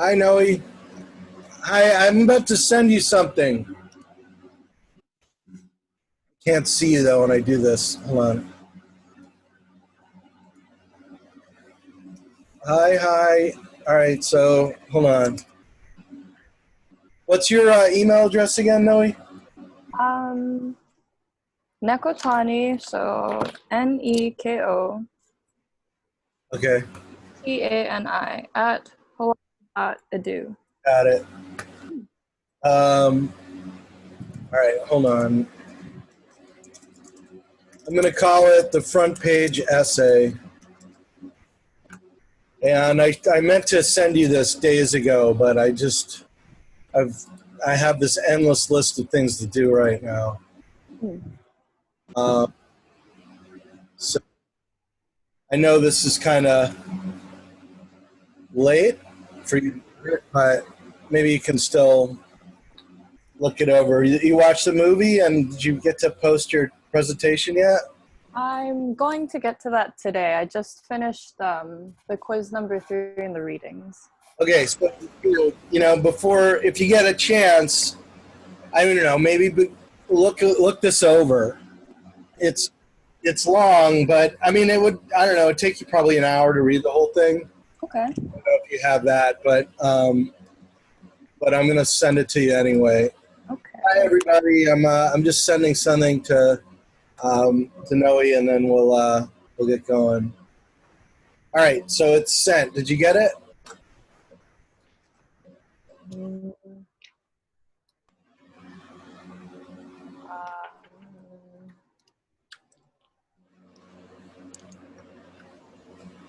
Hi, Noe. Hi, I'm about to send you something. Can't see you, though, when I do this. Hold on. Hi. All right, so hold on. What's your email address again, Noe? Nekotani, so Neko Okay, TANI at hawaii.edu. got it. All right, hold on. I'm going to call it the front page essay. And I meant to send you this days ago, but I have this endless list of things to do right now. So I know this is kind of late for you, but maybe you can still look it over. You watched the movie, and did you get to post your presentation yet? I'm going to get to that today. I just finished the quiz number 3 in the readings. Okay, so before, if you get a chance, I don't know, maybe look this over. It's long, but I mean, it'd take you probably an hour to read the whole thing. Okay. I don't know if you have that, but I'm gonna send it to you anyway. Okay. Hi everybody, I'm just sending something to Noe, and then we'll get going. All right, so it's sent. Did you get it?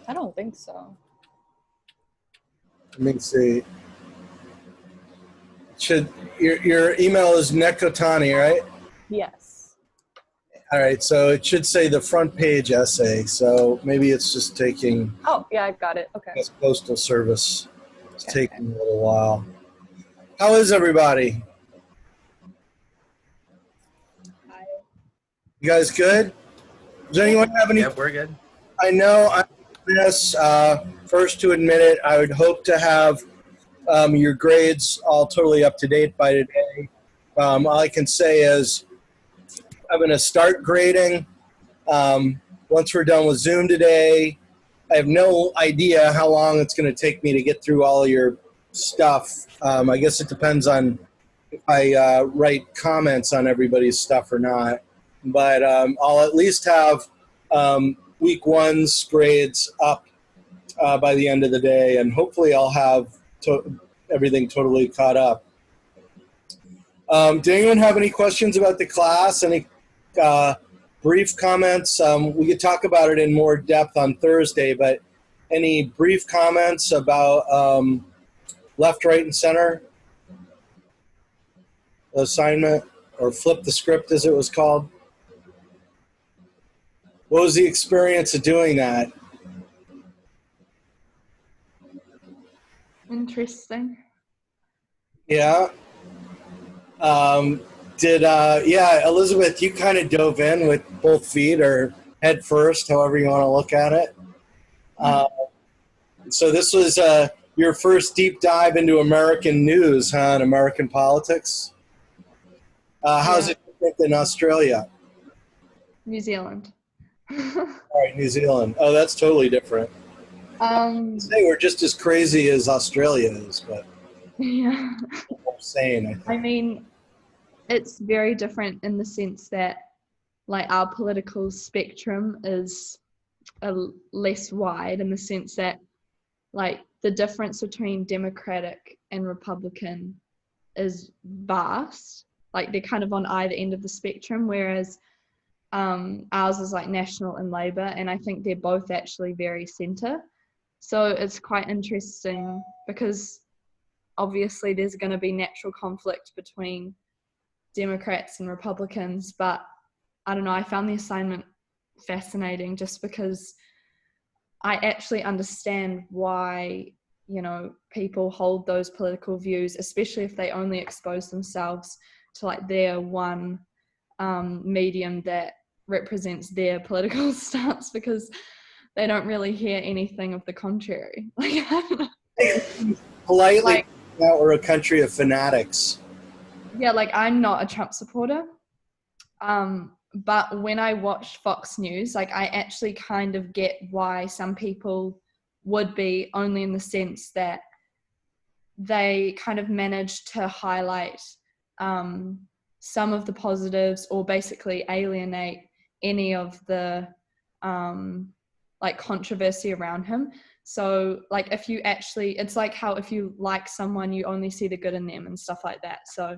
I don't think so. Let me see. Your email is Nekotani, right? Yes. All right, so it should say the front page essay. So maybe it's just taking. Oh, yeah, I got it. Okay. It's postal service. It's taking a little while. How is everybody? Hi. You guys good? Does anyone have any? Yeah, we're good. I know I'm this first to admit it. I would hope to have your grades all totally up to date by today. All I can say is I'm going to start grading once we're done with Zoom today. I have no idea how long it's going to take me to get through all of your stuff. I guess it depends on if I write comments on everybody's stuff or not. But I'll at least have week one's grades up by the end of the day, and hopefully I'll have everything totally caught up. Did anyone have any questions about the class? Any brief comments? We could talk about it in more depth on Thursday, but any brief comments about left, right, and center assignment, or flip the script as it was called? What was the experience of doing that? Interesting. Yeah. Elizabeth, you kind of dove in with both feet or head first, however you want to look at it. So this was your first deep dive into American news, huh, and American politics. How's it different than Australia? New Zealand. All right, New Zealand. Oh, that's totally different. They were just as crazy as Australia is, but yeah. I'm saying. I mean, it's very different in the sense that, like, our political spectrum is less wide, in the sense that, like, the difference between Democratic and Republican is vast. Like, they're kind of on either end of the spectrum, whereas ours is like National and Labour, and I think they're both actually very centre. So it's quite interesting because obviously there's going to be natural conflict between Democrats and Republicans, but I don't know, I found the assignment fascinating just because I actually understand why, people hold those political views, especially if they only expose themselves to like their one medium that represents their political stance, because they don't really hear anything of the contrary. politely, Like, that we're a country of fanatics. yeah, like I'm not a Trump supporter. But when I watch Fox News, like I actually kind of get why some people would be, only in the sense that they kind of manage to highlight some of the positives, or basically alienate any of the like controversy around him. So like if you actually, it's like how if you like someone, you only see the good in them and stuff like that. So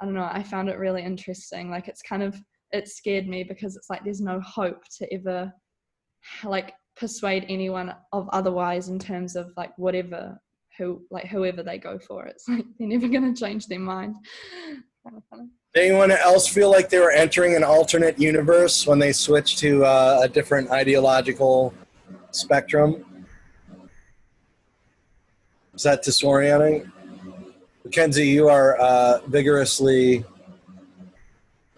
I don't know, I found it really interesting. Like it's kind of, it scared me because it's like there's no hope to ever like persuade anyone of otherwise in terms of like whatever, whoever they go for. It's like they're never going to change their mind. Kind of funny. Did anyone else feel like they were entering an alternate universe when they switched to a different ideological spectrum? Is that disorienting? Mackenzie, you are vigorously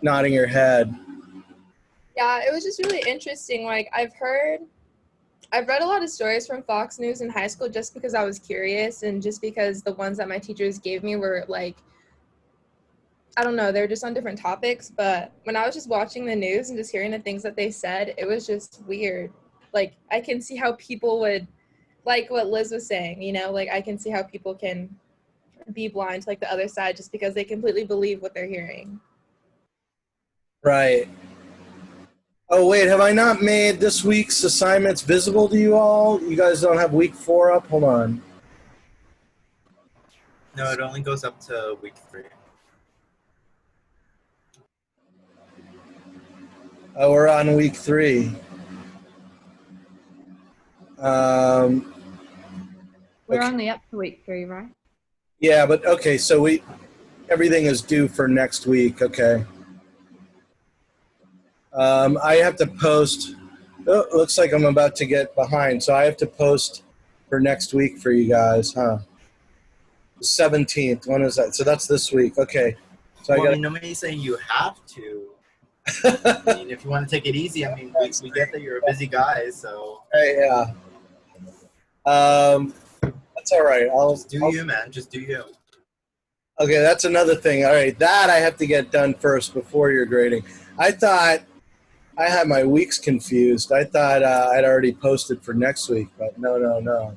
nodding your head. Yeah, it was just really interesting. Like I've read a lot of stories from Fox News in high school just because I was curious, and just because the ones that my teachers gave me were like, I don't know, they were just on different topics. But when I was just watching the news and just hearing the things that they said, it was just weird. Like I can see how people would, like what Liz was saying, you know, like I can see how people can be blind to like the other side just because they completely believe what they're hearing. Right. Oh, wait, have I not made this week's assignments visible to you all? You guys don't have week 4 up? Hold on. No, it only goes up to week 3. Oh, we're on week 3. We're Okay. only up to week 3, right? Yeah, but okay, so everything is due for next week. Okay. I have to post. Oh, it looks like I'm about to get behind, so I have to post for next week for you guys, huh? 17th. When is that? So that's this week. Okay. So Well, I I got. mean, nobody's saying you have to. I mean, if you want to take it easy, I mean, we get that you're a busy guy, so Yeah. That's all right. just do you, man. Just do you. Okay, that's another thing. All right, that I have to get done first before your grading. I thought I had my weeks confused. I thought I'd already posted for next week, but no.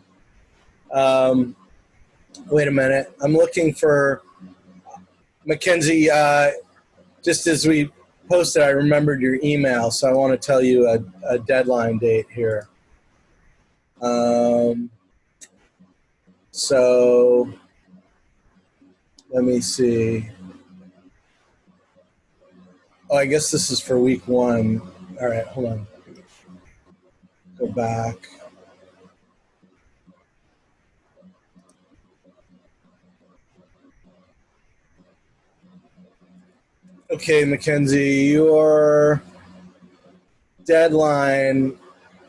Wait a minute. I'm looking for Mackenzie. Just as we posted, I remembered your email, so I want to tell you a deadline date here. So let me see. Oh, I guess this is for week 1. All right, hold on. Go back. Okay, Mackenzie, your deadline,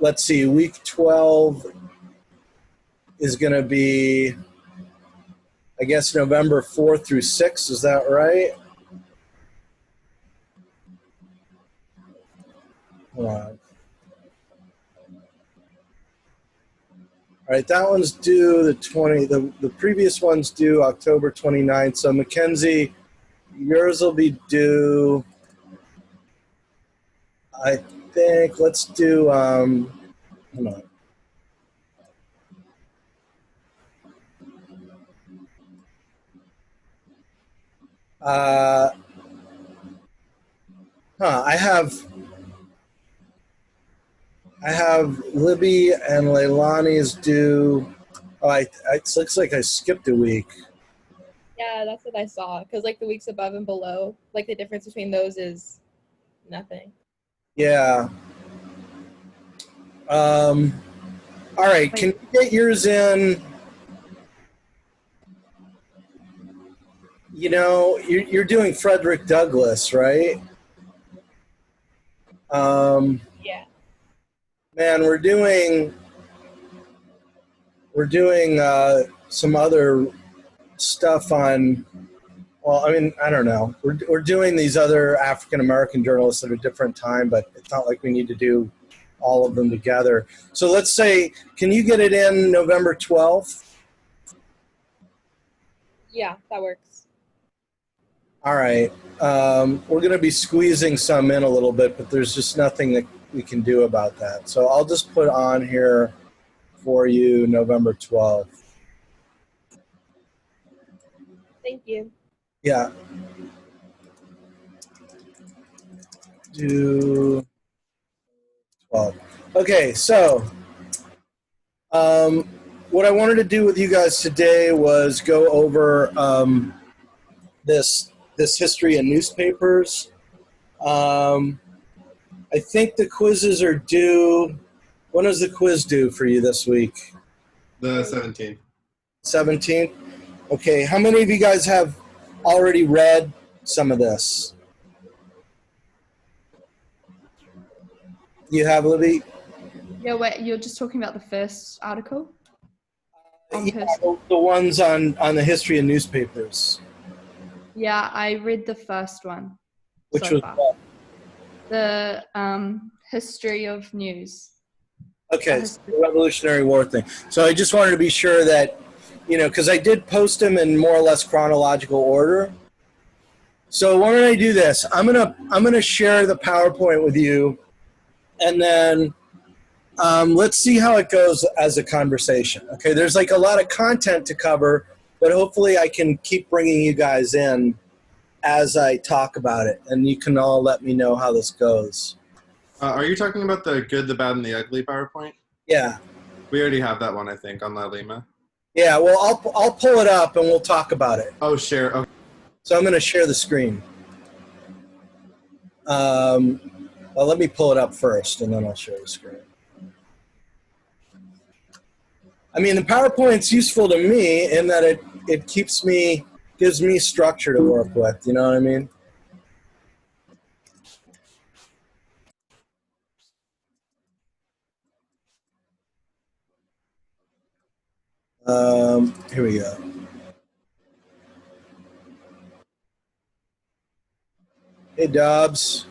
let's see, week 12 is going to be, I guess, November 4th through 6th. Is that right? Hold on. All right, that one's due the previous one's due October 29th. So Mackenzie, yours will be due, I think, let's do, hold on. I have Libby and Leilani's due. Oh, it looks like I skipped a week. Yeah, that's what I saw. Because like the weeks above and below, like the difference between those is nothing. Yeah. All right. Can you get yours in? You know, you're doing Frederick Douglass, right? Yeah. Man, we're doing some other stuff on. Well, I mean, I don't know. We're doing these other African American journalists at a different time, but it's not like we need to do all of them together. So let's say, can you get it in November 12th? Yeah, that works. All right. We're going to be squeezing some in a little bit, but there's just nothing that we can do about that. So I'll just put on here for you November 12th. Thank you. Yeah. Do 12. Okay, so what I wanted to do with you guys today was go over this history in newspapers. I think the quizzes are due. When is the quiz due for you this week? The 17th. 17th? Okay, how many of you guys have already read some of this? You have, Libby? Yeah, wait, you're just talking about the first article? On Yeah, person. the ones on the history of newspapers. Yeah, I read the first one. Which so was far. what? The history of news. Okay, it's the Revolutionary War thing. So I just wanted to be sure that, because I did post them in more or less chronological order. So why don't I do this? I'm gonna share the PowerPoint with you, and then let's see how it goes as a conversation. Okay, there's like a lot of content to cover, but hopefully I can keep bringing you guys in as I talk about it, and you can all let me know how this goes. Are you talking about the good, the bad, and the ugly PowerPoint? Yeah. We already have that one, I think, on La Lima. Yeah, well, I'll pull it up and we'll talk about it. Oh, share. Okay. So I'm going to share the screen. Well, let me pull it up first, and then I'll share the screen. I mean, the PowerPoint's useful to me in that it gives me structure to work with. You know what I mean? Here we go. Hey, Dobbs.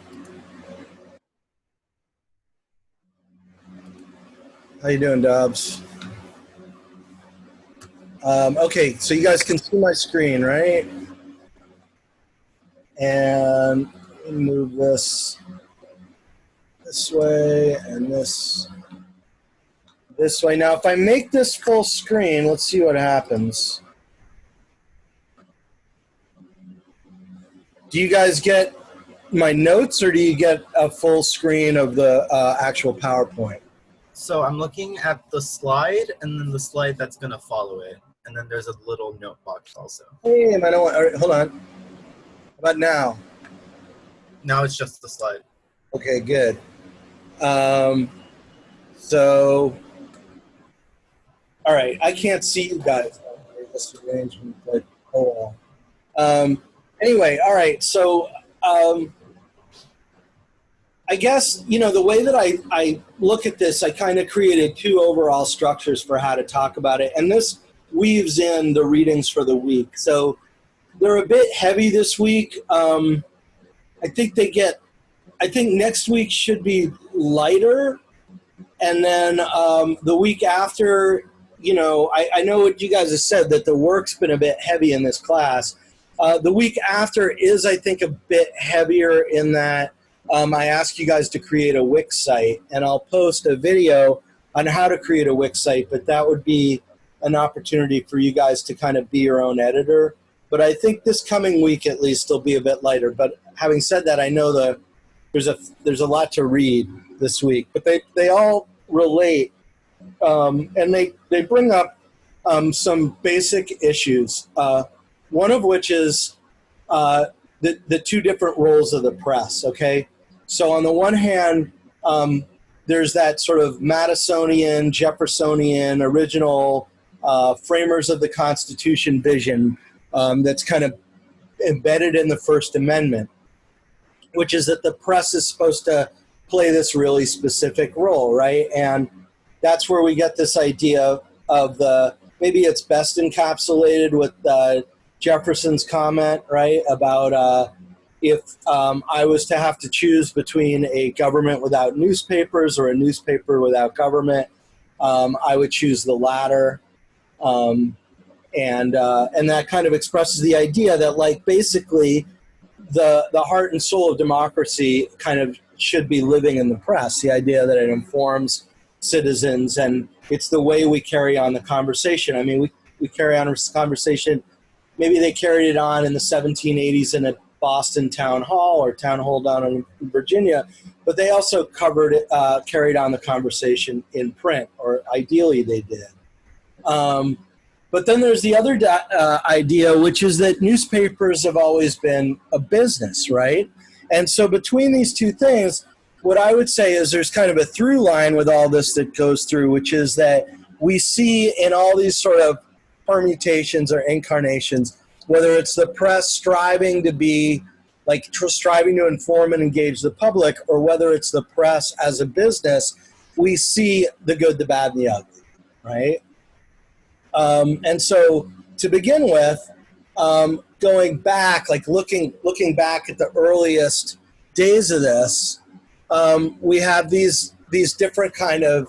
How you doing, Dobbs? Okay, so you guys can see my screen, right? And let me move this way and this way. Now, if I make this full screen, let's see what happens. Do you guys get my notes, or do you get a full screen of the actual PowerPoint? So I'm looking at the slide and then the slide that's going to follow it. And then there's a little note box also. Hey, man, all right, hold on. How about now? Now it's just the slide. Okay, good. So, all right, I can't see you guys in this arrangement, but oh well. Anyway, all right, so I guess, the way that I look at this, I kind of created two overall structures for how to talk about it, and this weaves in the readings for the week. So they're a bit heavy this week. I think next week should be lighter, and then the week after, I know what you guys have said, that the work's been a bit heavy in this class. The week after is, I think, a bit heavier in that I ask you guys to create a Wix site, and I'll post a video on how to create a Wix site, but that would be an opportunity for you guys to kind of be your own editor. But I think this coming week at least will be a bit lighter. But having said that, I know there's a lot to read this week, but they all relate, and they bring up some basic issues. One of which is the two different roles of the press. Okay, so on the one hand, there's that sort of Madisonian, Jeffersonian, original framers of the Constitution vision that's kind of embedded in the First Amendment, which is that the press is supposed to play this really specific role, right? And that's where we get this idea of maybe it's best encapsulated with Jefferson's comment, right, about if I was to have to choose between a government without newspapers or a newspaper without government, I would choose the latter. And that kind of expresses the idea that, like, basically the heart and soul of democracy kind of should be living in the press, the idea that it informs citizens and it's the way we carry on the conversation. I mean, we carry on this conversation. Maybe they carried it on in the 1780s in a Boston town hall or town hall down in Virginia, but they also carried on the conversation in print, or ideally they did. But then there's the other idea, which is that newspapers have always been a business, right? And so between these two things, what I would say is there's kind of a through line with all this that goes through, which is that we see in all these sort of permutations or incarnations, whether it's the press striving to be, like, striving to inform and engage the public, or whether it's the press as a business, we see the good, the bad, and the ugly, right? And so to begin with, going back, like looking back at the earliest days of this, we have these different kind of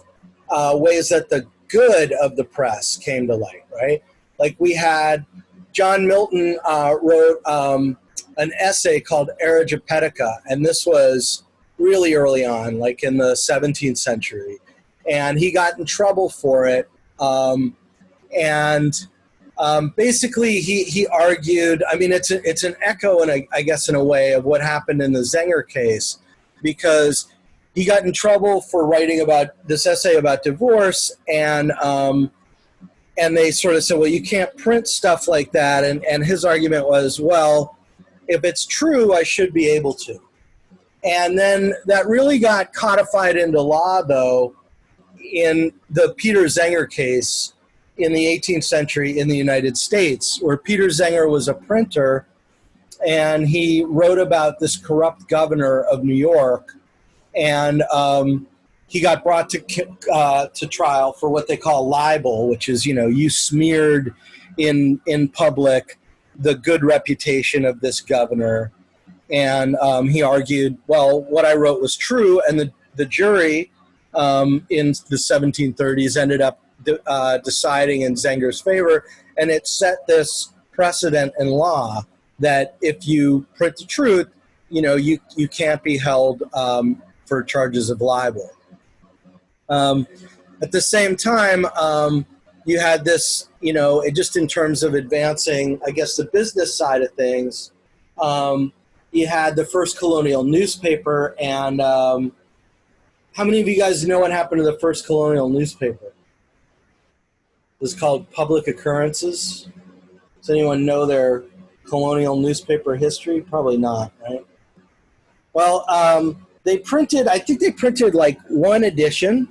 ways that the good of the press came to light, right? Like we had John Milton wrote an essay called Arigipetica, and this was really early on, like in the 17th century, and he got in trouble for it. Basically, he argued. I mean, it's an echo, and I guess in a way, of what happened in the Zenger case, because he got in trouble for writing about this essay about divorce, and they sort of said, well, you can't print stuff like that, and his argument was, well, if it's true, I should be able to. And then that really got codified into law, though, in the Peter Zenger case in the 18th century in the United States, where Peter Zenger was a printer, and he wrote about this corrupt governor of New York, and he got brought to trial for what they call libel, which is, you smeared in public the good reputation of this governor. And he argued, well, what I wrote was true, and the jury in the 1730s ended up deciding in Zenger's favor, and it set this precedent in law that if you print the truth, you can't be held for charges of libel. At the same time, you had this, just in terms of advancing, I guess, the business side of things, you had the first colonial newspaper, and how many of you guys know what happened to the first colonial newspaper? It was called Public Occurrences. Does anyone know their colonial newspaper history? Probably not, right? Well, I think they printed like one edition,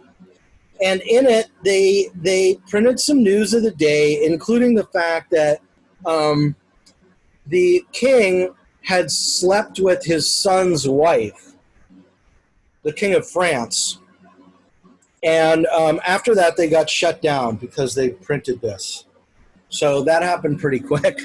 and in it they printed some news of the day, including the fact that the king had slept with his son's wife, the King of France. And after that, they got shut down because they printed this. So that happened pretty quick.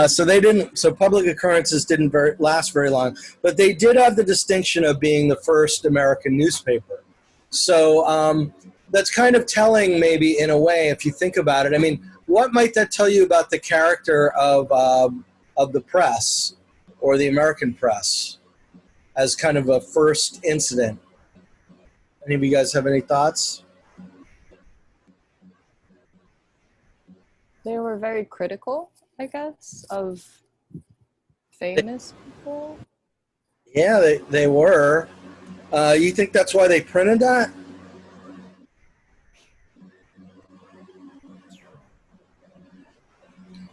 So Public Occurrences didn't last very long, but they did have the distinction of being the first American newspaper. So that's kind of telling, maybe, in a way, if you think about it. I mean, what might that tell you about the character of the press, or the American press, as kind of a first incident? Any of you guys have any thoughts? They were very critical, I guess, of famous people. Yeah, they were. You think that's why they printed that?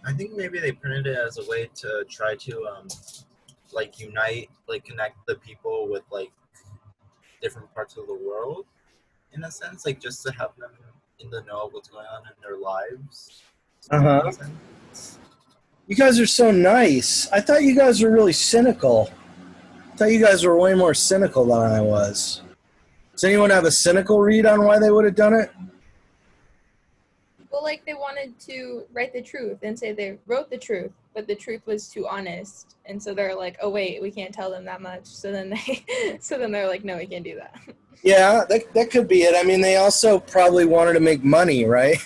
I think maybe they printed it as a way to try to unite, connect the people with different parts of the world, in a sense, just to have them in the know of what's going on in their lives. Uh-huh. You guys are so nice. I thought you guys were really cynical. I thought you guys were way more cynical than I was. Does anyone have a cynical read on why they would have done it? Well, they wanted to write the truth and say they wrote the truth, but the truth was too honest, and so they're like, oh wait, we can't tell them that much. So then they're like, no, we can't do that. Yeah, that could be it. I mean, they also probably wanted to make money, right?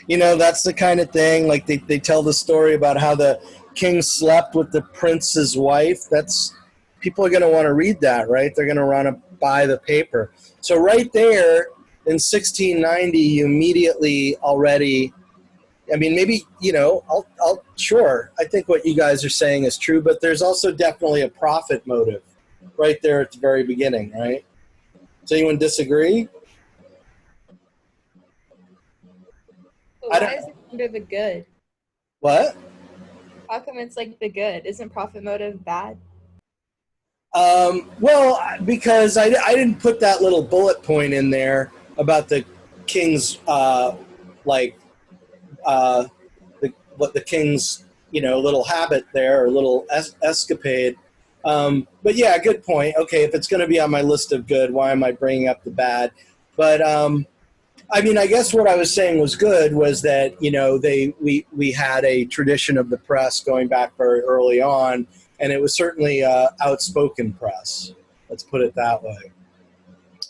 You know, that's the kind of thing, like they tell the story about how the king slept with the prince's wife. That's, people are going to want to read that, right? They're going to want to buy the paper. So right there in 1690, you immediately already, I mean, maybe, you know, sure, I think what you guys are saying is true, but there's also definitely a profit motive right there at the very beginning, right? Does anyone disagree? But I why don't- is it under the good? What? How come it's like the good? Isn't profit motive bad? Well, because I didn't put that little bullet point in there about the king's, like, what the king's, you know, little habit there, or little escapade. But yeah, good point. Okay, if it's going to be on my list of good, why am I bringing up the bad? But I mean, I guess what I was saying was good was that, you know, we had a tradition of the press going back very early on, and it was certainly outspoken press. Let's put it that way.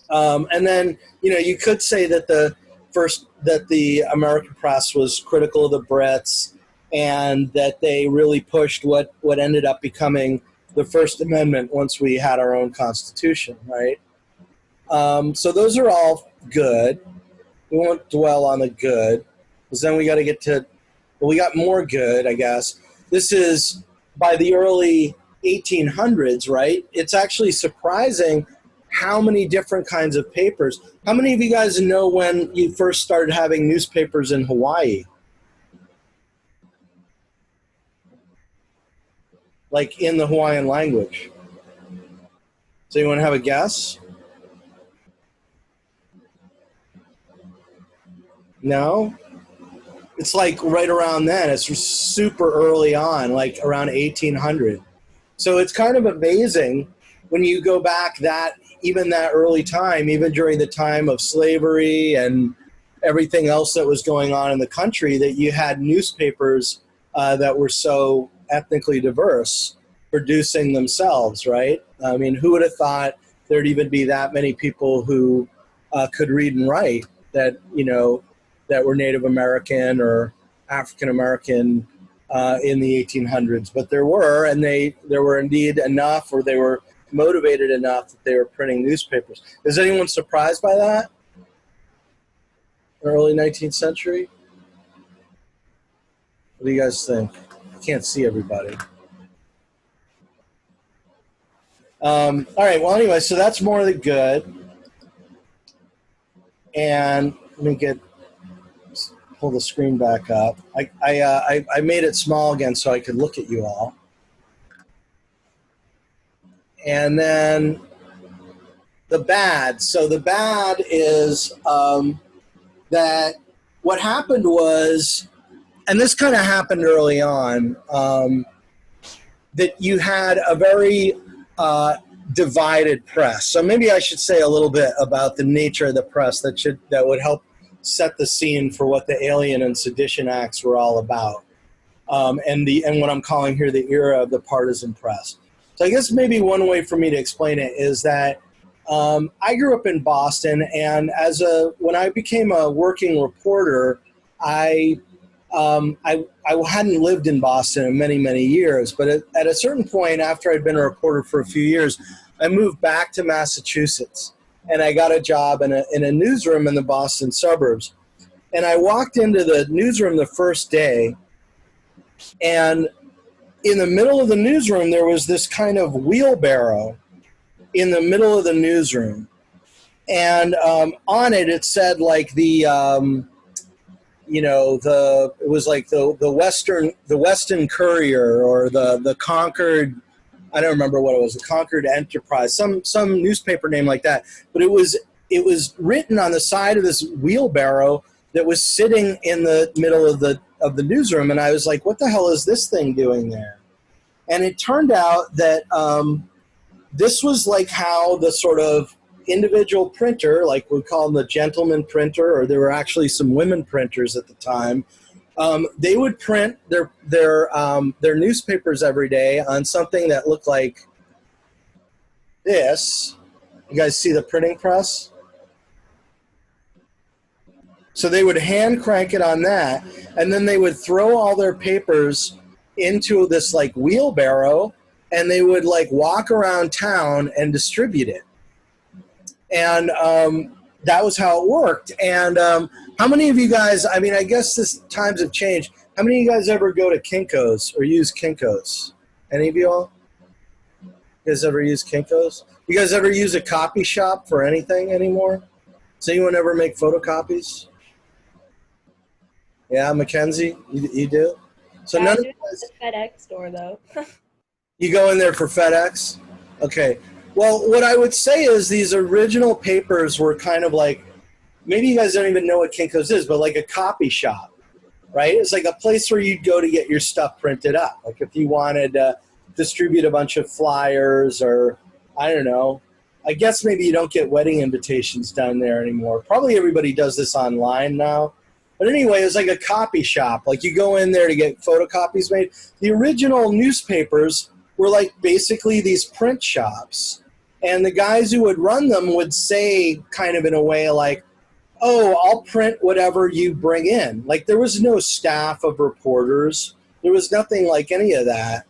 And then, you know, you could say that the American press was critical of the Brits, and that they really pushed what ended up becoming the First Amendment once we had our own Constitution, right? So those are all good. We won't dwell on the good, because then we got to get to, well, we got more good, I guess. This is by the early 1800s, right? It's actually surprising how many different kinds of papers. How many of you guys know when you first started having newspapers in Hawaii? Like in the Hawaiian language? Does anyone have a guess? No? It's like right around then. It's super early on, like around 1800. So it's kind of amazing when you go back even that early time, even during the time of slavery and everything else that was going on in the country, that you had newspapers that were so ethnically diverse producing themselves, right? I mean, who would have thought there'd even be that many people who could read and write, that, you know, that were Native American or African American in the 1800s, but there were, and there were indeed enough, or they were motivated enough that they were printing newspapers. Is anyone surprised by that? Early 19th century? What do you guys think? I can't see everybody. All right, well, anyway, so that's more of the good. And let me pull the screen back up. I made it small again so I could look at you all. And then the bad. So the bad is that what happened was, and this kind of happened early on, that you had a very divided press. So maybe I should say a little bit about the nature of the press that would help set the scene for what the Alien and Sedition Acts were all about, and what I'm calling here the era of the partisan press. So I guess maybe one way for me to explain it is that I grew up in Boston, and when I became a working reporter, I hadn't lived in Boston in many, many years, but at a certain point, after I'd been a reporter for a few years, I moved back to Massachusetts, and I got a job in a newsroom in the Boston suburbs. And I walked into the newsroom the first day, and in the middle of the newsroom, there was this kind of wheelbarrow in the middle of the newsroom. And on it, it said like it was like the Western Courier, or the Concord, I don't remember what it was, the Concord Enterprise, some newspaper name like that. But it was written on the side of this wheelbarrow that was sitting in the middle of the newsroom, and I was like, what the hell is this thing doing there? And it turned out that this was like how the sort of individual printer, like we call them the gentleman printer, or there were actually some women printers at the time, they would print their newspapers every day on something that looked like this. You guys see the printing press? So they would hand crank it on that, and then they would throw all their papers into this like wheelbarrow, and they would like walk around town and distribute it. And that was how it worked. And how many of you guys, I mean, I guess this times have changed. How many of you guys ever go to Kinko's or use Kinko's? Any of you all? You guys ever use Kinko's? You guys ever use a copy shop for anything anymore? Does anyone ever make photocopies? Yeah, Mackenzie, you do? So Yeah, none I of do you guys, at the FedEx store though. you go in there for FedEx? Okay. Well, what I would say is these original papers were kind of like, maybe you guys don't even know what Kinko's is, but like a copy shop, right? It's like a place where you'd go to get your stuff printed up. Like if you wanted to distribute a bunch of flyers or, I don't know, I guess maybe you don't get wedding invitations down there anymore. Probably everybody does this online now. But anyway, it was like a copy shop. Like you go in there to get photocopies made. The original newspapers were like basically these print shops. And the guys who would run them would say kind of in a way like, oh, I'll print whatever you bring in. Like there was no staff of reporters. There was nothing like any of that.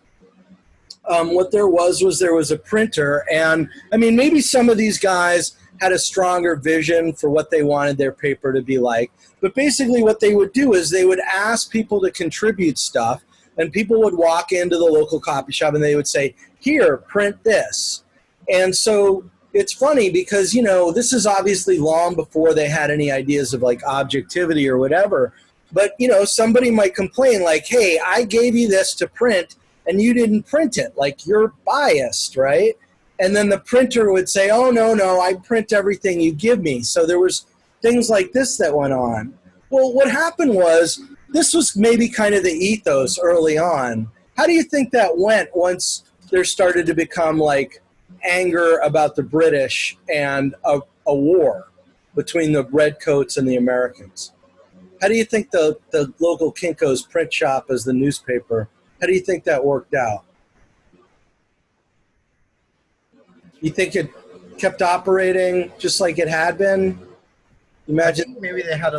What there was a printer. And I mean, maybe some of these guys had a stronger vision for what they wanted their paper to be like. But basically what they would do is they would ask people to contribute stuff, and people would walk into the local copy shop and they would say, here, print this. And so it's funny because, you know, this is obviously long before they had any ideas of like objectivity or whatever. But, you know, somebody might complain like, hey, I gave you this to print and you didn't print it. Like you're biased, right? And then the printer would say, oh, no, I print everything you give me. So there was things like this that went on. Well, what happened was this was maybe kind of the ethos early on. How do you think that went once there started to become like anger about the British and a war between the redcoats and the Americans? How do you think the local Kinko's print shop as the newspaper, how do you think that worked out? You think it kept operating just like it had been? Imagine. I think maybe they had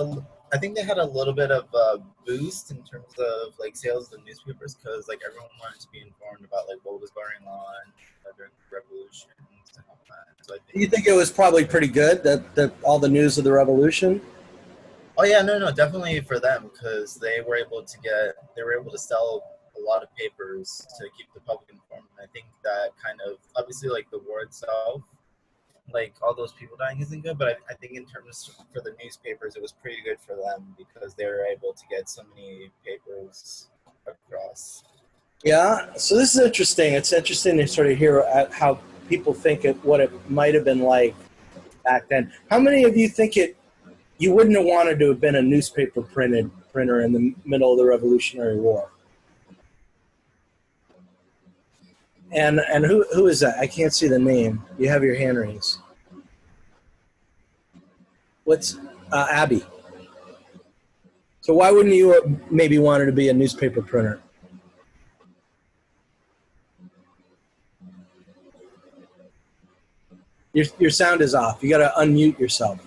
I think they had a little bit of a boost in terms of like sales of the newspapers because like everyone wanted to be informed about like what was going on during the revolution and stuff like that. So I think, You think it was probably pretty good that all the news of the revolution? oh yeah, no, definitely for them because they were able to sell a lot of papers to keep the public informed. And I think that kind of obviously like the war itself, like all those people dying isn't good, but I think in terms for the newspapers, it was pretty good for them because they were able to get so many papers across. Yeah, so this is interesting. It's interesting to sort of hear how people think what it might have been like back then. How many of you think you wouldn't have wanted to have been a newspaper printer in the middle of the Revolutionary War? And who is that? I can't see the name. You have your hand raised. What's Abby? So why wouldn't you maybe wanted to be a newspaper printer? Your sound is off. You got to unmute yourself.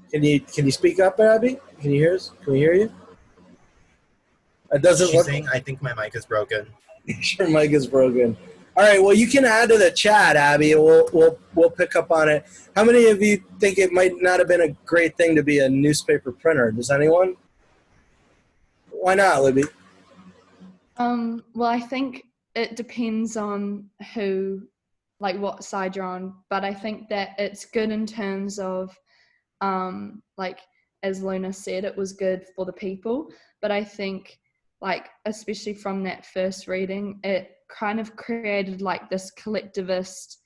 Can you speak up, Abby? Can you hear us? Can we hear you? It doesn't She's look. saying, I think my mic is broken. Your mic is broken. All right. Well, you can add to the chat, Abby. And we'll pick up on it. How many of you think it might not have been a great thing to be a newspaper printer? Does anyone? Why not, Libby? Well, I think it depends on who, like what side you're on. But I think that it's good in terms of, like as Luna said, it was good for the people. But I think, like especially from that first reading, it kind of created like this collectivist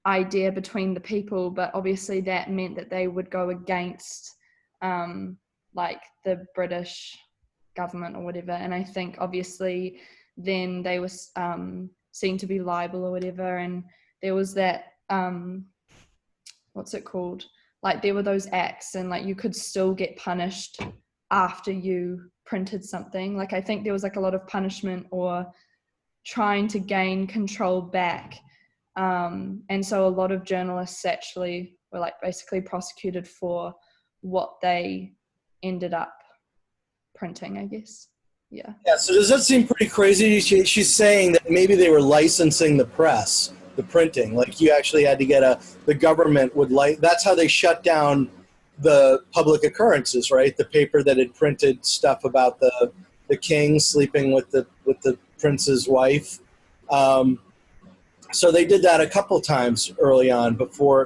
idea between the people. But obviously that meant that they would go against like the British government or whatever, and I think obviously then they were seen to be liable or whatever, and there was that what's it called, like there were those acts, and like you could still get punished after you printed something. Like I think there was like a lot of punishment or trying to gain control back. And so a lot of journalists actually were like basically prosecuted for what they ended up printing, I guess. Yeah. Yeah, so does that seem pretty crazy? She's saying that maybe they were licensing the press, the printing. Like you actually had to get the government would that's how they shut down the public occurrences, right? The paper that had printed stuff about the king sleeping with the prince's wife. So they did that a couple times early on,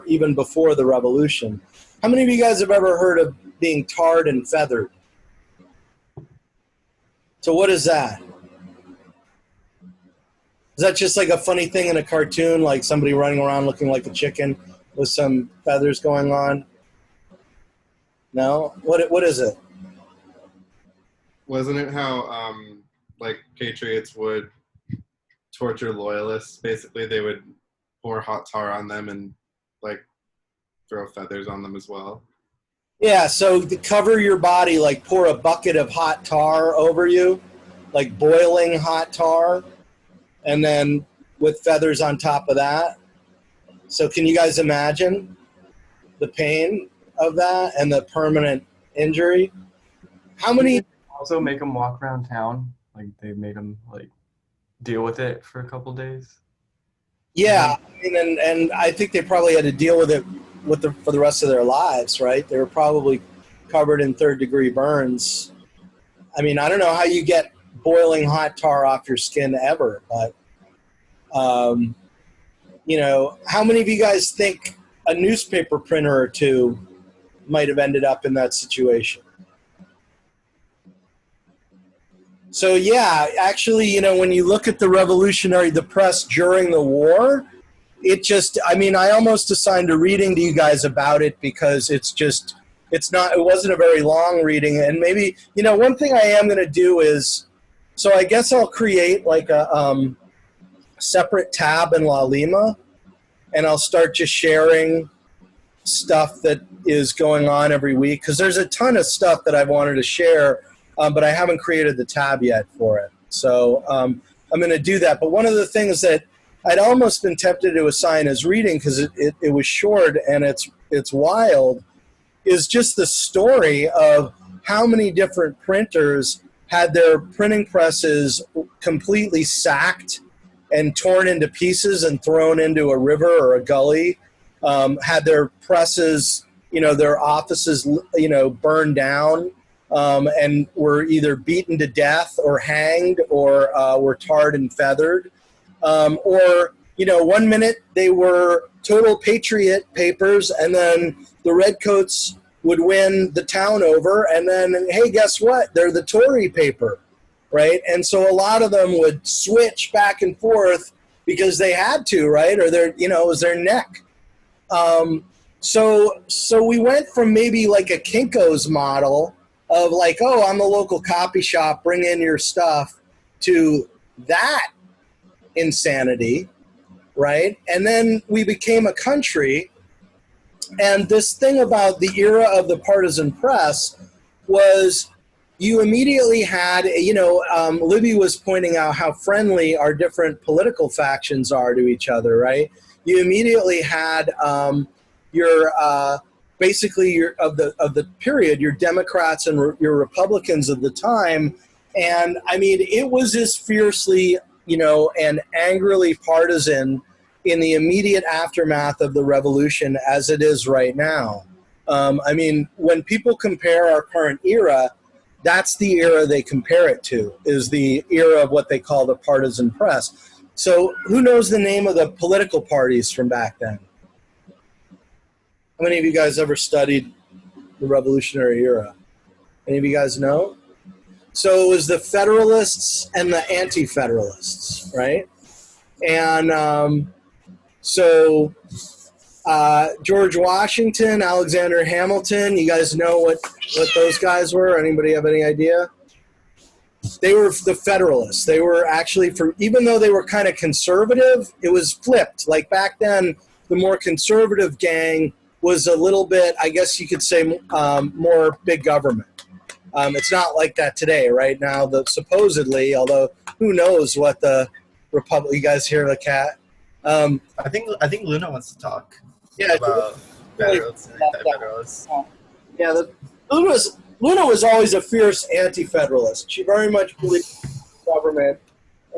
even before the revolution. How many of you guys have ever heard of being tarred and feathered? So what is that? Is that just like a funny thing in a cartoon, like somebody running around looking like a chicken with some feathers going on? No? What is it? Wasn't it how like patriots would torture loyalists? Basically, they would pour hot tar on them and like throw feathers on them as well. Yeah, so to cover your body, like pour a bucket of hot tar over you, like boiling hot tar, and then with feathers on top of that. So can you guys imagine the pain of that and the permanent injury? How many? Also make them walk around town. Like they made them like deal with it for a couple days. Yeah, I mean, and I think they probably had to deal with it for the rest of their lives, right? They were probably covered in third-degree burns. I mean, I don't know how you get boiling hot tar off your skin ever, but, you know, how many of you guys think a newspaper printer or two might have ended up in that situation? So, yeah, actually, you know, when you look at the press during the war, it just, I mean, I almost assigned a reading to you guys about it because it wasn't a very long reading. And maybe, you know, one thing I am going to do is, so I guess I'll create like a separate tab in La Lima, and I'll start just sharing stuff that is going on every week, because there's a ton of stuff that I wanted to share, but I haven't created the tab yet for it. So I'm going to do that. But one of the things that I'd almost been tempted to assign as reading, because it was short and it's wild, is just the story of how many different printers had their printing presses completely sacked and torn into pieces and thrown into a river or a gully, had their presses, you know, their offices, you know, burned down, and were either beaten to death or hanged or were tarred and feathered. Or, you know, one minute they were total patriot papers, and then the redcoats would win the town over, and then, hey, guess what? They're the Tory paper, right? And so a lot of them would switch back and forth because they had to, right? Or it was their neck. So we went from maybe like a Kinko's model of like, oh, I'm the local copy shop, bring in your stuff, to that insanity, right? And then we became a country, and this thing about the era of the partisan press was you immediately had, you know, Libby was pointing out how friendly our different political factions are to each other, right? You immediately had basically of the period, your Democrats and your Republicans of the time, and I mean, it was as fiercely, you know, and angrily partisan in the immediate aftermath of the revolution as it is right now. I mean, when people compare our current era, that's the era they compare it to, is the era of what they call the partisan press. So who knows the name of the political parties from back then? How many of you guys ever studied the Revolutionary era? Any of you guys know? So it was the Federalists and the Anti-Federalists, right? And George Washington, Alexander Hamilton, you guys know what those guys were? Anybody have any idea? They were the Federalists. They were actually, even though they were kind of conservative, it was flipped. Like back then, the more conservative gang was a little bit, I guess you could say, more big government. It's not like that today, right now. Supposedly, although who knows what the Republic? You guys hear the cat? I think Luna wants to talk Yeah, about federalists and anti-federalists. yeah. Luna was always a fierce anti-federalist. She very much believed in government,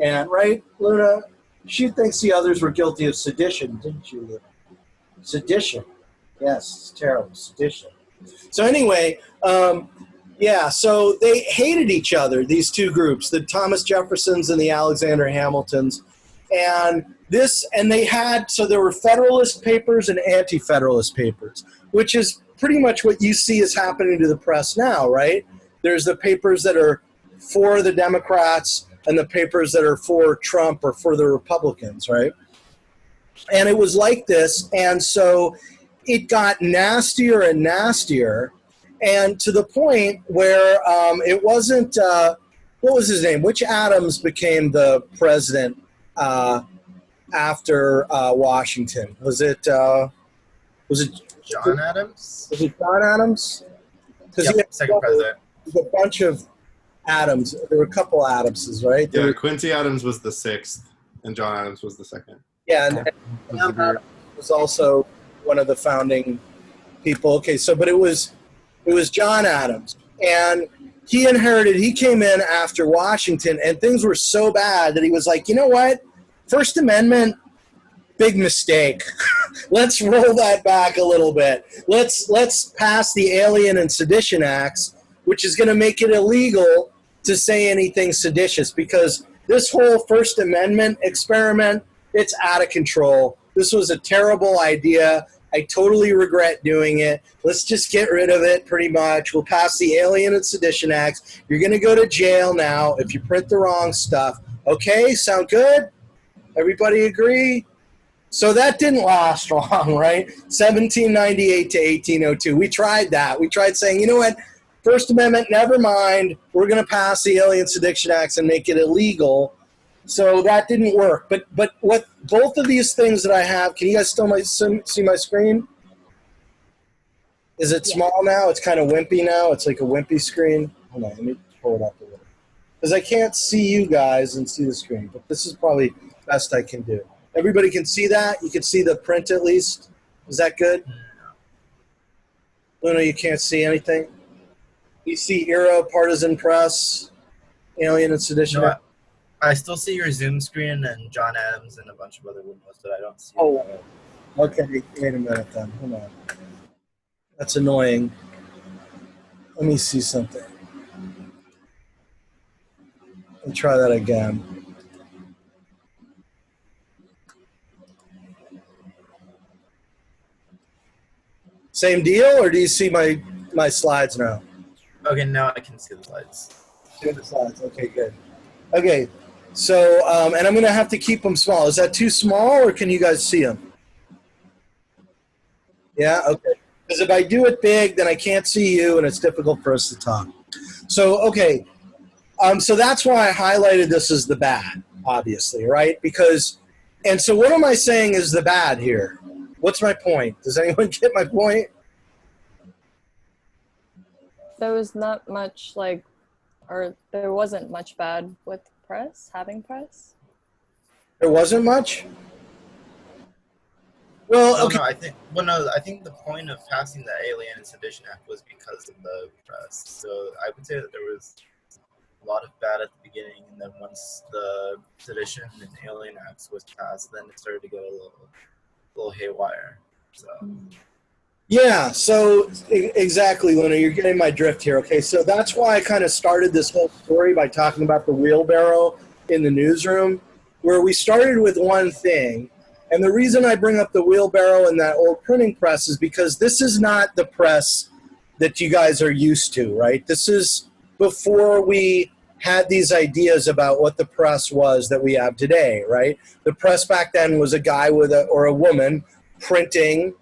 and right, Luna. She thinks the others were guilty of sedition, didn't you, Luna? Sedition. Yes, it's terrible. Sedition. So anyway, yeah, so they hated each other, these two groups, the Thomas Jeffersons and the Alexander Hamiltons. And there were Federalist papers and anti-Federalist papers, which is pretty much what you see is happening to the press now, right? There's the papers that are for the Democrats and the papers that are for Trump or for the Republicans, right? And it was like this, and so it got nastier and nastier, and to the point where it wasn't, what was his name? Which Adams became the president after Washington? Was it John Adams? Was it John Adams? Yep, second president. There's a bunch of Adams. There were a couple Adamses, right? Yeah, Quincy Adams was the 6th, and John Adams was the 2nd. Yeah, and John Adams was also one of the founding people. Okay, so but it was John Adams, and he came in after Washington, and things were so bad that he was like, you know what, First Amendment, big mistake. Let's roll that back a little bit. Let's pass the Alien and Sedition Acts, which is going to make it illegal to say anything seditious, because this whole First Amendment experiment, it's out of control. This was a terrible idea. I totally regret doing it. Let's just get rid of it, pretty much. We'll pass the Alien and Sedition Acts. You're going to go to jail now if you print the wrong stuff. Okay, sound good? Everybody agree? So that didn't last long, right? 1798 to 1802. We tried that. We tried saying, you know what? First Amendment, never mind. We're going to pass the Alien Sedition Acts and make it illegal. So that didn't work. But what both of these things that I have, can you guys still see my screen? Is it small now? It's kind of wimpy now. It's like a wimpy screen. Hold on, let me pull it up a little. Because I can't see you guys and see the screen, but this is probably the best I can do. Everybody can see that? You can see the print at least? Is that good? Luna, you can't see anything? You see Era, Partisan Press, Alien and Sedition? No, I still see your Zoom screen and John Adams and a bunch of other windows that I don't see. Oh, okay. Wait a minute then. Hold on. That's annoying. Let me see something. Let me try that again. Same deal, or do you see my slides now? Okay, now I can see the slides. See the slides. Okay, good. Okay, so, and I'm going to have to keep them small. Is that too small, or can you guys see them? Yeah, okay. Because if I do it big, then I can't see you, and it's difficult for us to talk. So, okay. So that's why I highlighted this as the bad, obviously, right? Because, and so what am I saying is the bad here? What's my point? Does anyone get my point? There was not much there wasn't much bad with press, having press. There wasn't much? Well, okay. No, I think the point of passing the Alien and Sedition Act was because of the press. So I would say that there was a lot of bad at the beginning, and then once the Sedition and Alien Acts was passed, then it started to go a little haywire. So. Yeah, so exactly, Luna, you're getting my drift here. Okay, so that's why I kind of started this whole story by talking about the wheelbarrow in the newsroom, where we started with one thing. And the reason I bring up the wheelbarrow and that old printing press is because this is not the press that you guys are used to, right? This is before we had these ideas about what the press was that we have today, right? The press back then was a guy or a woman printing,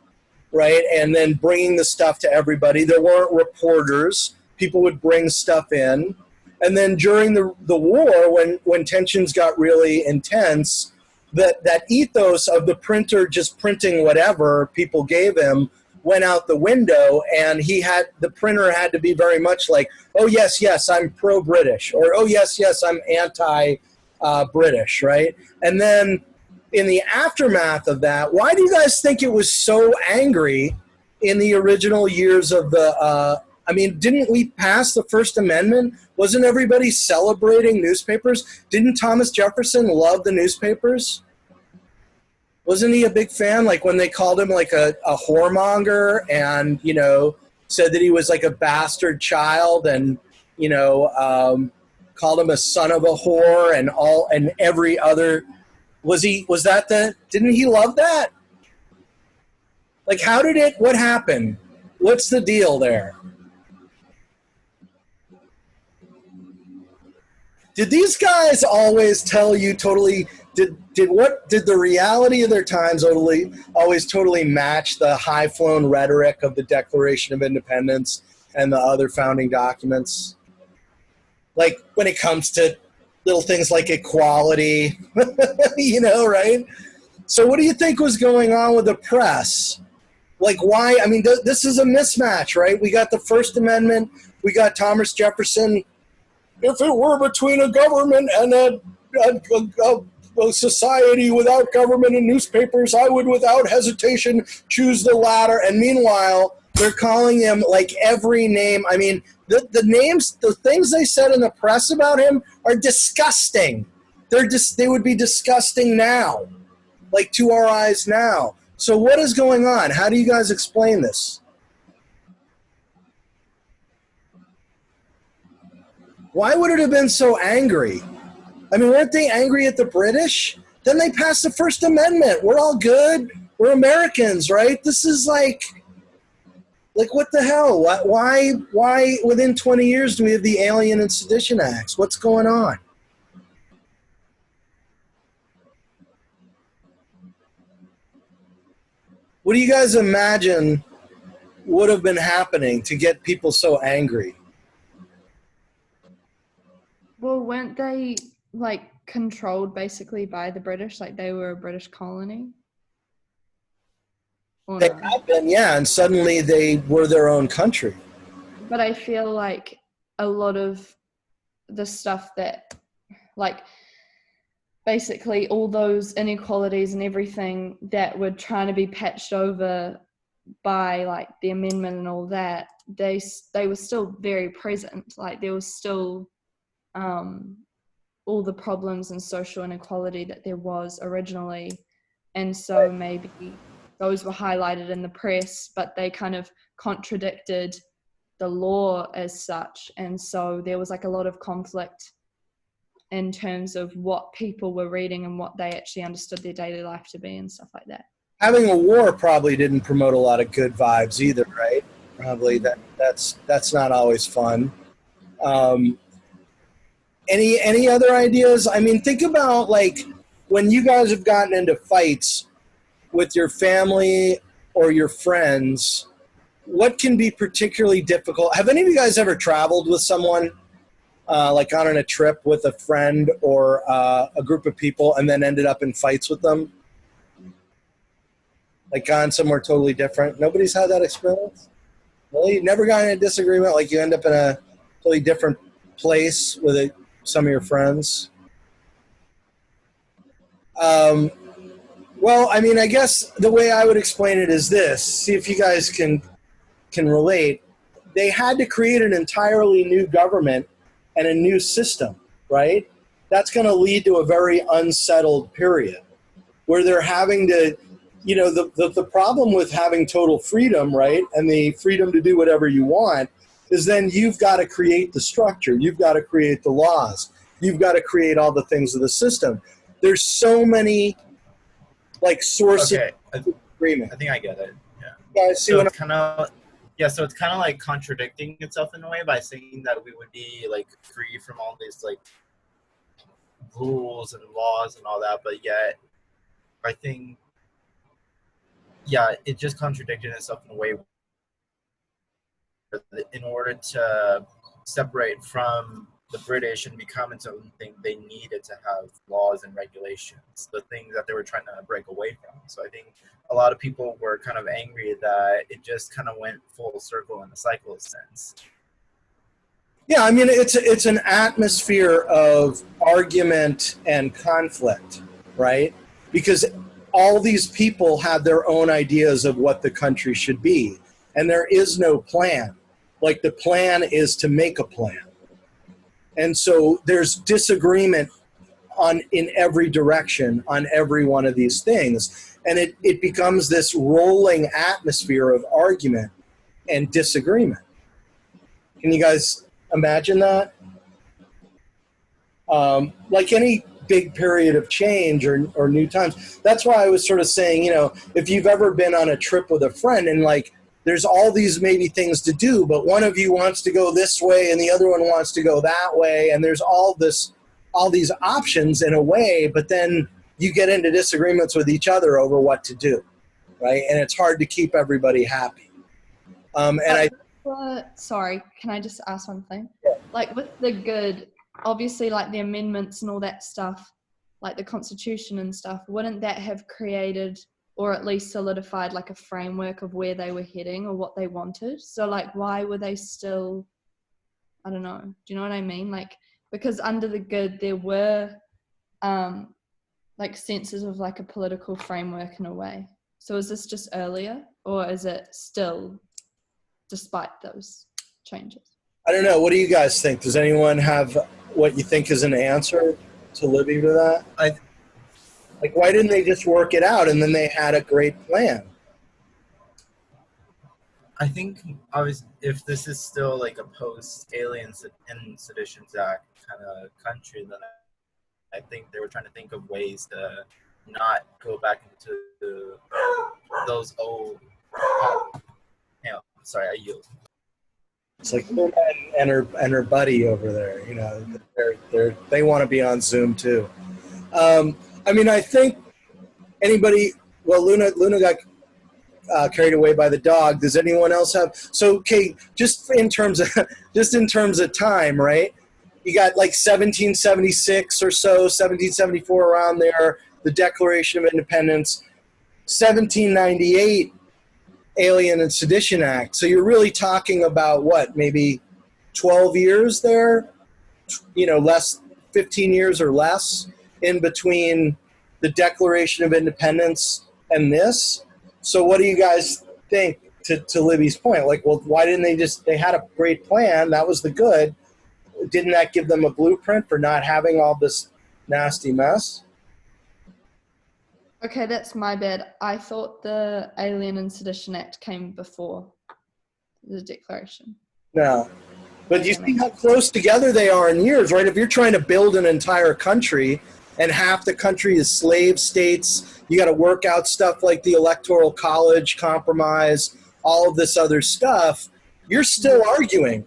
right, and then bringing the stuff to everybody. There weren't reporters. People would bring stuff in. And then during the war, when tensions got really intense, that ethos of the printer just printing whatever people gave him went out the window, and the printer had to be very much like, oh yes, yes, I'm pro-British, or oh yes, yes, I'm anti-British, right? And then in the aftermath of that, why do you guys think it was so angry in the original years of the, I mean, didn't we pass the First Amendment? Wasn't everybody celebrating newspapers? Didn't Thomas Jefferson love the newspapers? Wasn't he a big fan? Like when they called him like a whoremonger and, you know, said that he was like a bastard child and, you know, called him a son of a whore and every other, didn't he love that? Like what happened? What's the deal there? Did these guys always tell you totally, did the reality of their times always totally match the high-flown rhetoric of the Declaration of Independence and the other founding documents? Like when it comes to little things like equality, you know, right? So what do you think was going on with the press? Like why, I mean, this is a mismatch, right? We got the First Amendment, we got Thomas Jefferson. If it were between a government and a society without government and newspapers, I would without hesitation choose the latter. And meanwhile, they're calling him like every name. I mean, the names, the things they said in the press about him are disgusting. They would be disgusting now, like to our eyes now. So what is going on? How do you guys explain this? Why would it have been so angry? I mean, weren't they angry at the British? Then they passed the First Amendment. We're all good. We're Americans, right? This is like what the hell? Why within 20 years do we have the Alien and Sedition Acts? What's going on? What do you guys imagine would have been happening to get people so angry? Well, weren't they like controlled basically by the British? Like they were a British colony? Or They no? have been, yeah, and suddenly they were their own country. But I feel like a lot of the stuff that, like, basically all those inequalities and everything that were trying to be patched over by like the amendment and all that, they were still very present. Like there was still all the problems and social inequality that there was originally, and so maybe those were highlighted in the press, but they kind of contradicted the law as such, and so there was like a lot of conflict in terms of what people were reading and what they actually understood their daily life to be and stuff like that. Having a war probably didn't promote a lot of good vibes either, right? Probably that's not always fun. Any other ideas? I mean, think about like when you guys have gotten into fights with your family or your friends, what can be particularly difficult? Have any of you guys ever traveled with someone, like on a trip with a friend or a group of people and then ended up in fights with them? Like gone somewhere totally different? Nobody's had that experience? Really? You've never gotten in a disagreement? Like you end up in a totally different place with some of your friends? Well, I mean, I guess the way I would explain it is this. See if you guys can relate. They had to create an entirely new government and a new system, right? That's going to lead to a very unsettled period where they're having to, you know, the problem with having total freedom, right, and the freedom to do whatever you want is then you've got to create the structure. You've got to create the laws. You've got to create all the things of the system. There's so many, like, sources of agreement. I think I get it. Yeah. You guys see So what it's kind of so it's kind of like contradicting itself in a way by saying that we would be like free from all these like rules and laws and all that, but yet I think it just contradicted itself in a way in order to separate from the British and become its own thing, they needed to have laws and regulations, the things that they were trying to break away from. So I think a lot of people were kind of angry that it just kind of went full circle in a cycle sense. Yeah, I mean, it's an atmosphere of argument and conflict, right? Because all these people have their own ideas of what the country should be, and there is no plan. Like, the plan is to make a plan. And so there's disagreement in every direction on every one of these things. And it becomes this rolling atmosphere of argument and disagreement. Can you guys imagine that? Like any big period of change or new times. That's why I was sort of saying, if you've ever been on a trip with a friend and like there's all these maybe things to do, but one of you wants to go this way and the other one wants to go that way, and there's all these options in a way, but then you get into disagreements with each other over what to do, right? And it's hard to keep everybody happy. Sorry, can I just ask one thing? Yeah. Like with the good, obviously like the amendments and all that stuff, like the Constitution and stuff, wouldn't that have created or at least solidified like a framework of where they were heading or what they wanted? So like why were they still, I don't know, do you know what I mean? Like, because under the good there were like senses of like a political framework in a way. So is this just earlier or is it still despite those changes? I don't know. What do you guys think? Does anyone have what you think is an answer to Libby to that? Like, why didn't they just work it out and then they had a great plan? I think, obviously, if this is still like a post-Alien and Seditions Act kind of country, then I think they were trying to think of ways to not go back into those old. Sorry, I yield. It's like Luna and her buddy over there. They want to be on Zoom too. I mean, I think anybody. Well, Luna got carried away by the dog. Does anyone else have? So, okay, just in terms of time, right? You got like 1776 or so, 1774 around there. The Declaration of Independence, 1798. Alien and Sedition Act. So you're really talking about what, maybe 12 years there, less 15 years or less in between the Declaration of Independence and this. So what do you guys think to Libby's point? Like, well, why didn't they had a great plan. That was the good. Didn't that give them a blueprint for not having all this nasty mess? Okay, that's my bad. I thought the Alien and Sedition Act came before the Declaration. No. But you see how close together they are in years, right? If you're trying to build an entire country and half the country is slave states, you got to work out stuff like the Electoral College Compromise, all of this other stuff, you're still arguing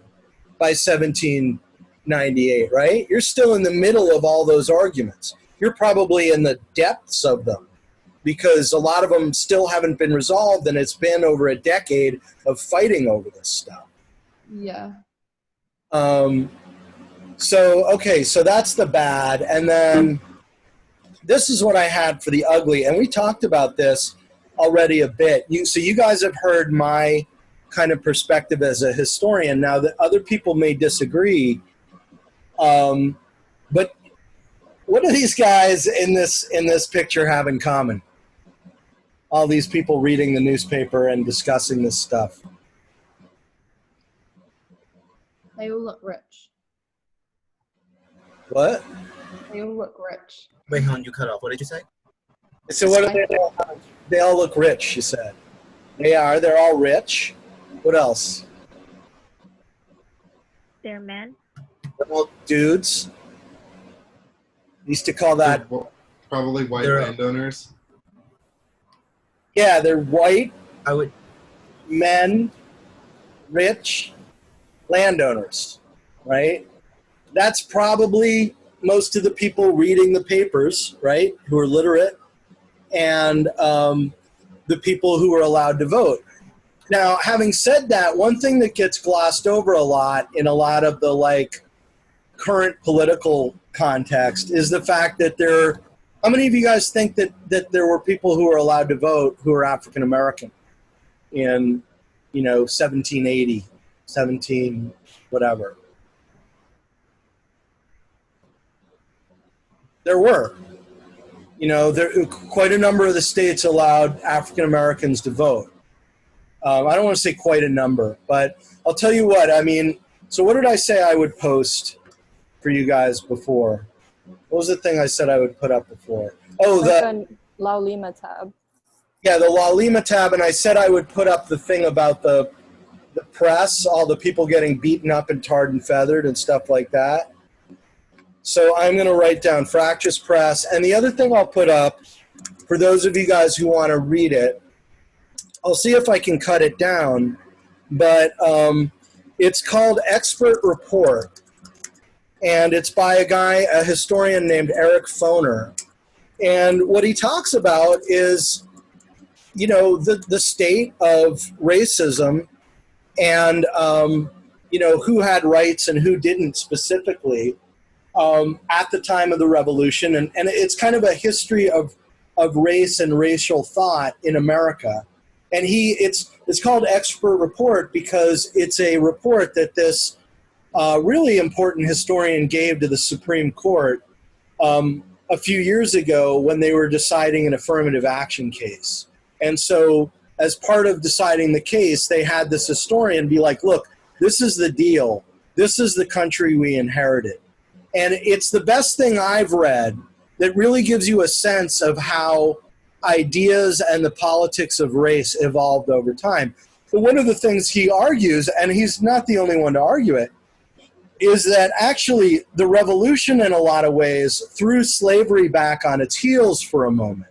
by 1798, right? You're still in the middle of all those arguments. You're probably in the depths of them, because a lot of them still haven't been resolved, and it's been over a decade of fighting over this stuff. Yeah. So that's the bad. And then this is what I had for the ugly. And we talked about this already a bit. So you guys have heard my kind of perspective as a historian. Now, that other people may disagree, but what do these guys in this picture have in common? All these people reading the newspaper and discussing this stuff. They all look rich. What? They all look rich. Wait, hon, you cut off. What did you say? So what do they all have? They all look rich, she said. They're all rich. What else? They're men. They're all dudes. Used to call that. Probably white landowners. Yeah, they're white I would. men, rich landowners, right? That's probably most of the people reading the papers, right, who are literate, and the people who are allowed to vote. Now, having said that, one thing that gets glossed over a lot in a lot of the current political context is the fact that how many of you guys think that there were people who were allowed to vote who were African American in, 1780, 17, whatever? There were. Quite a number of the states allowed African Americans to vote. I don't want to say quite a number, but I'll tell you what, so what did I say I would post for you guys before? What was the thing I said I would put up before? Oh, the La Lima tab. Yeah, the La Lima tab, and I said I would put up the thing about the press, all the people getting beaten up and tarred and feathered and stuff like that. So I'm going to write down fractious press. And the other thing I'll put up, for those of you guys who want to read it, I'll see if I can cut it down, but it's called Expert Report. And it's by a historian named Eric Foner. And what he talks about is, the state of racism and, who had rights and who didn't specifically at the time of the revolution. And it's kind of a history of race and racial thought in America. And it's called Expert Report because it's a report that this really important historian gave to the Supreme Court a few years ago when they were deciding an affirmative action case. And so as part of deciding the case, they had this historian be like, look, this is the deal. This is the country we inherited. And it's the best thing I've read that really gives you a sense of how ideas and the politics of race evolved over time. But one of the things he argues, and he's not the only one to argue it, is that actually the revolution in a lot of ways threw slavery back on its heels for a moment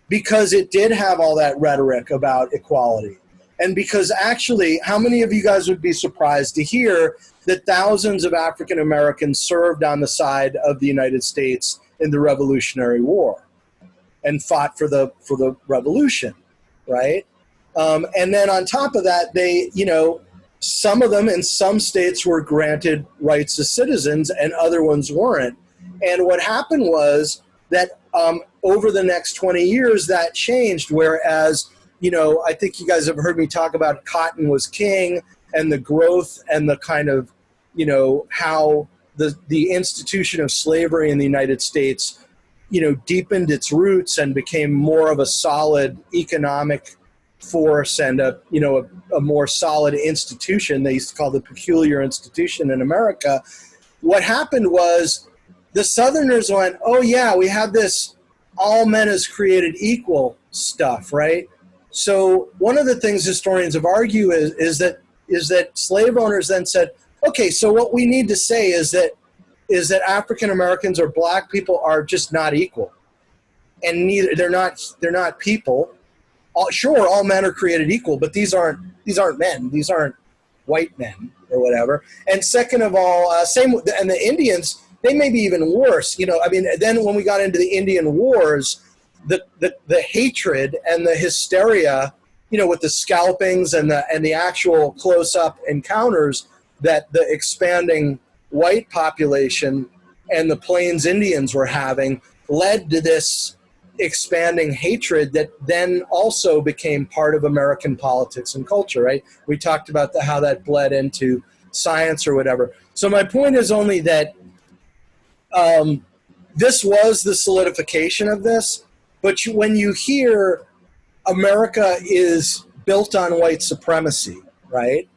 because it did have all that rhetoric about equality. And because actually, how many of you guys would be surprised to hear that thousands of African Americans served on the side of the United States in the Revolutionary War and fought for the revolution, right? And then on top of that, they, some of them in some states were granted rights as citizens and other ones weren't. And what happened was that over the next 20 years, that changed, whereas, I think you guys have heard me talk about cotton was king and the growth and the kind of, how the institution of slavery in the United States, deepened its roots and became more of a solid economic force and a more solid institution. They used to call the peculiar institution in America. What happened was the Southerners went, oh yeah, we have this all men is created equal stuff, right? So one of the things historians have argued is that slave owners then said, okay, so what we need to say is that African Americans or black people are just not equal, and they're not people. Sure, all men are created equal, but these aren't men. These aren't white men or whatever. And second of all, and the Indians, they may be even worse. Then when we got into the Indian Wars, the hatred and the hysteria, with the scalpings and the actual close-up encounters that the expanding white population and the Plains Indians were having led to this expanding hatred that then also became part of American politics and culture, right? We talked about how that bled into science or whatever. So my point is only that this was the solidification of this, but when you hear America is built on white supremacy, right?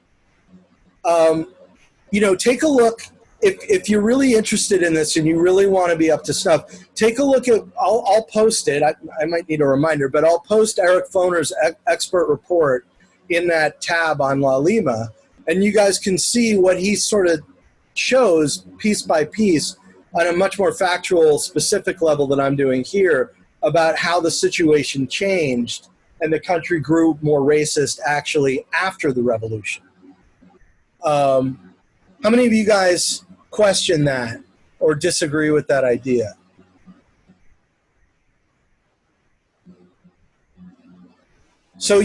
Take a look. If you're really interested in this and you really want to be up to snuff, take a look at, I'll post it. I might need a reminder, but I'll post Eric Foner's expert report in that tab on La Lima, and you guys can see what he sort of shows piece by piece on a much more factual, specific level than I'm doing here about how the situation changed and the country grew more racist actually after the revolution. How many of you guys question that or disagree with that idea? So,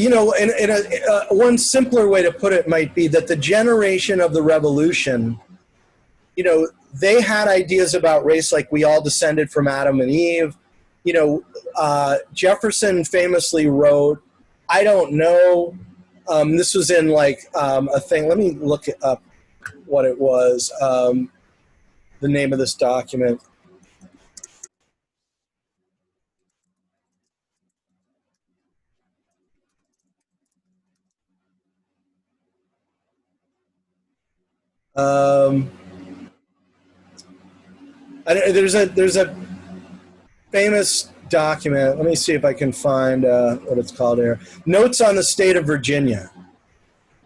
one simpler way to put it might be that the generation of the revolution, they had ideas about race, like we all descended from Adam and Eve. You know, Jefferson famously wrote, I don't know, this was in like a thing, let me look it up what it was, the name of this document. There's a famous document. Let me see if I can find what it's called here. Notes on the State of Virginia.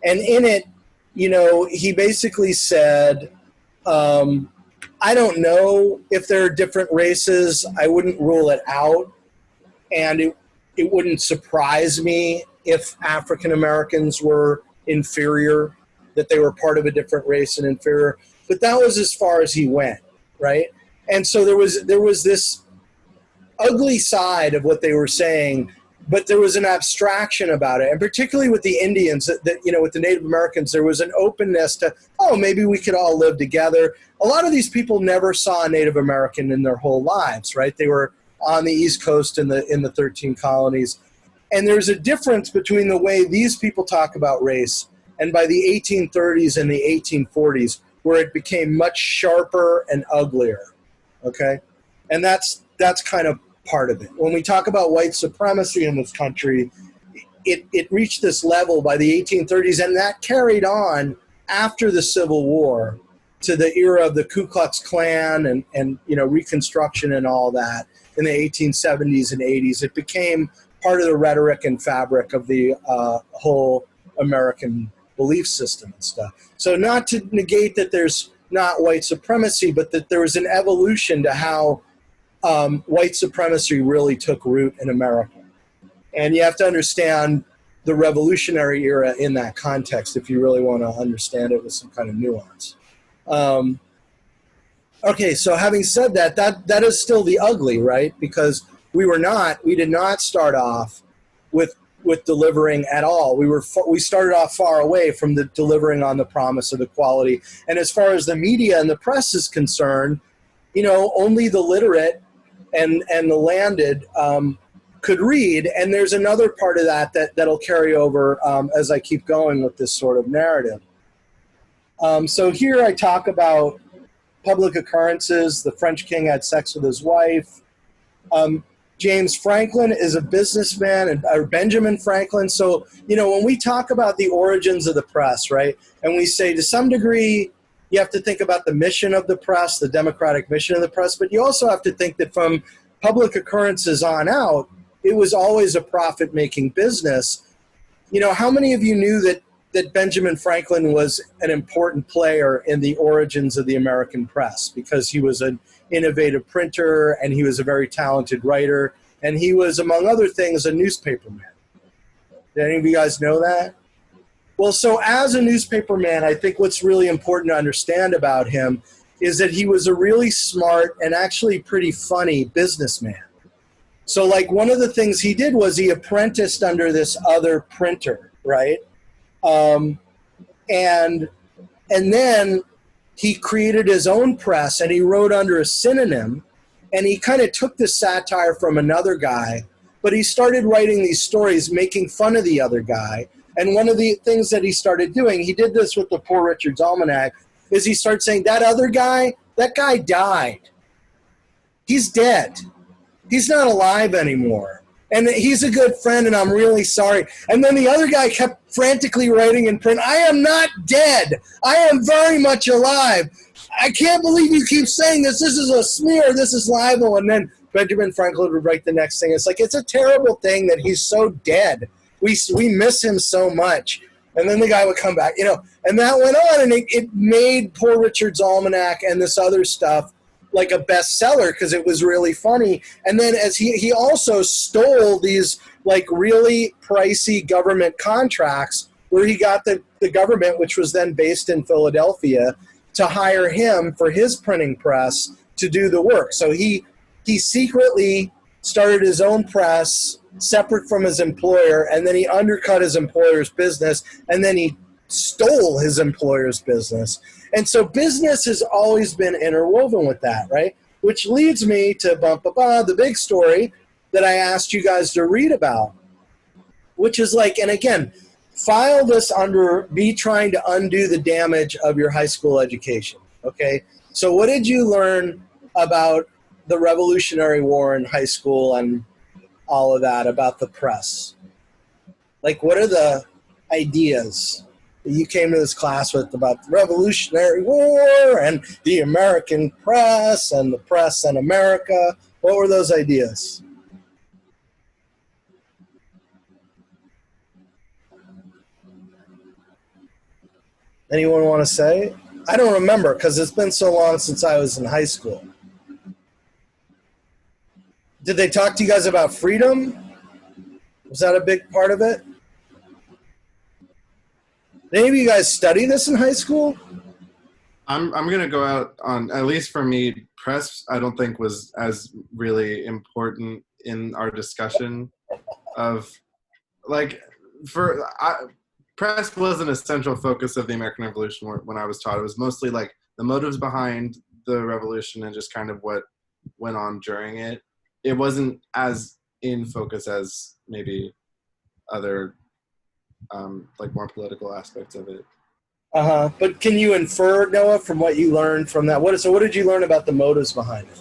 And in it, you know, he basically said, I don't know if there are different races. I wouldn't rule it out. And it wouldn't surprise me if African Americans were inferior, that they were part of a different race and inferior. But that was as far as he went, right? And so there was this ugly side of what they were saying, but there was an abstraction about it. And particularly with the Indians, that you know, with the Native Americans, there was an openness to, oh, maybe we could all live together. A lot of these people never saw a Native American in their whole lives, right? They were on the East Coast in the 13 colonies. And there's a difference between the way these people talk about race and by the 1830s and the 1840s, where it became much sharper and uglier, okay? And that's kind of part of it. When we talk about white supremacy in this country, it reached this level by the 1830s, and that carried on after the Civil War to the era of the Ku Klux Klan and you know, Reconstruction and all that in the 1870s and 80s. It became part of the rhetoric and fabric of the whole American belief system and stuff. So not to negate that there's not white supremacy, but that there was an evolution to how white supremacy really took root in America. And you have to understand the Revolutionary era in that context if you really want to understand it with some kind of nuance. Okay, so having said that, that is still the ugly, right? Because we did not start off with delivering at all. We started off far away from the delivering on the promise of equality. And as far as the media and the press is concerned, you know, only the literate and the landed could read. And there's another part of that'll carry over as I keep going with this sort of narrative. So here I talk about public occurrences. The French king had sex with his wife. James Franklin is a businessman, or Benjamin Franklin. So, you know, when we talk about the origins of the press, right, and we say to some degree, you have to think about the mission of the press, the democratic mission of the press, but you also have to think that from public occurrences on out, it was always a profit-making business. You know, how many of you knew that Benjamin Franklin was an important player in the origins of the American press, because he was an innovative printer and he was a very talented writer, and he was, among other things, a newspaperman? Did any of you guys know that? Well, so as a newspaperman, I think what's really important to understand about him is that he was a really smart and actually pretty funny businessman. So like one of the things he did was he apprenticed under this other printer, right? And then he created his own press, and he wrote under a synonym, and he kind of took the satire from another guy, but he started writing these stories making fun of the other guy. And one of the things that he started doing, he did this with the Poor Richard's Almanac, is he started saying, that other guy, that guy died. He's dead. He's not alive anymore. And he's a good friend, and I'm really sorry. And then the other guy kept frantically writing in print, I am not dead. I am very much alive. I can't believe you keep saying this. This is a smear. This is libel. And then Benjamin Franklin would write the next thing. It's like, it's a terrible thing that he's so dead. We miss him so much. And then the guy would come back, you know. And that went on, and it made Poor Richard's Almanac and this other stuff like a bestseller because it was really funny. And then as he also stole these like really pricey government contracts where he got the government, which was then based in Philadelphia, to hire him for his printing press to do the work. So he secretly started his own press separate from his employer, and then he undercut his employer's business, and then he stole his employer's business. And so business has always been interwoven with that, right? Which leads me to the big story that I asked you guys to read about, which is like, and again, file this under be trying to undo the damage of your high school education, okay? So what did you learn about the Revolutionary War in high school and all of that, about the press? Like, what are the ideas that you came to this class with about the Revolutionary War and the American press and the press in America? What were those ideas? Anyone want to say? I don't remember because it's been so long since I was in high school. Did they talk to you guys about freedom? Was that a big part of it? Did any of you guys study this in high school? I'm gonna go out on, at least for me, press I don't think was as really important in our discussion of like press was an essential focus of the American Revolution when I was taught. It was mostly like the motives behind the revolution and just kind of what went on during it. It wasn't as in focus as maybe other like more political aspects of it. But can you infer, Noah, from what you learned from that? What did you learn about the motives behind it?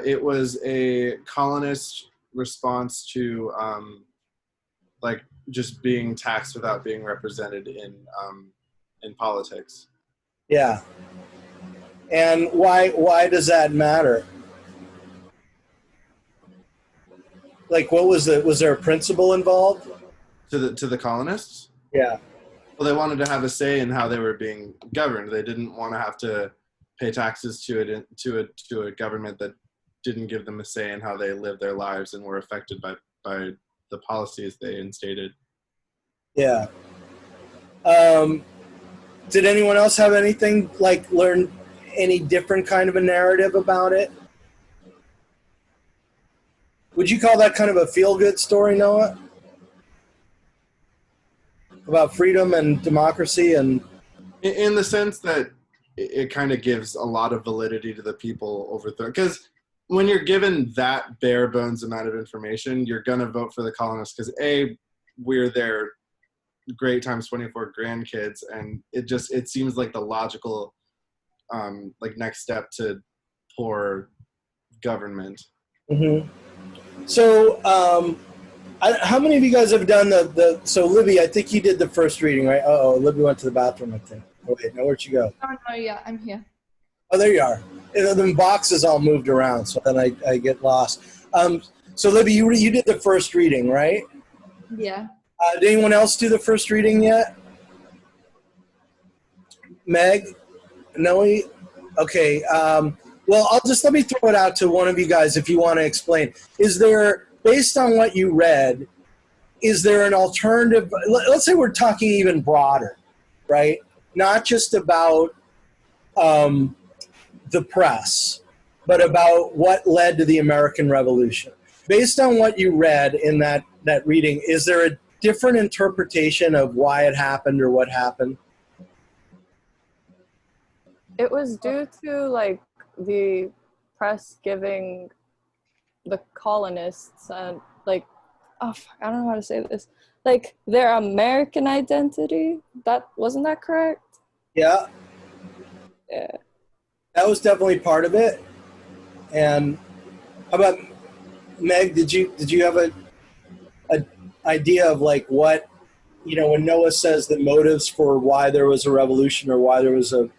It was a colonist response to like just being taxed without being represented in politics. Yeah. And why does that matter? Like, was there a principle involved? To the colonists? Yeah. Well, they wanted to have a say in how they were being governed. They didn't want to have to pay taxes to a government that didn't give them a say in how they lived their lives and were affected by the policies they instated. Yeah. Did anyone else have anything, like, learn any different kind of a narrative about it? Would you call that kind of a feel-good story, Noah? About freedom and democracy and... In the sense that it kind of gives a lot of validity to the people overthrown. Because when you're given that bare bones amount of information, you're going to vote for the colonists because A, we're their great times 24 grandkids, and it seems like the logical like next step to poor government. Mm-hmm. So how many of you guys have done so Libby, I think you did the first reading, right? Libby went to the bathroom, I think. Oh wait, now where'd you go? Oh no, yeah, I'm here. Oh, there you are. The boxes all moved around, so then I get lost. So Libby, you did the first reading, right? Yeah. Did anyone else do the first reading yet? Meg? Noe? Okay. Well, let me throw it out to one of you guys if you want to explain. Is there, based on what you read, is there an alternative? Let's say we're talking even broader, right? Not just about the press, but about what led to the American Revolution. Based on what you read in that reading, is there a different interpretation of why it happened or what happened? It was due to like the press giving the colonists and like, I don't know how to say this, like their American identity. Wasn't that correct? Yeah. Yeah. That was definitely part of it. And how about Meg? Did you have a idea of like what, when Noah says the motives for why there was a revolution or why there was a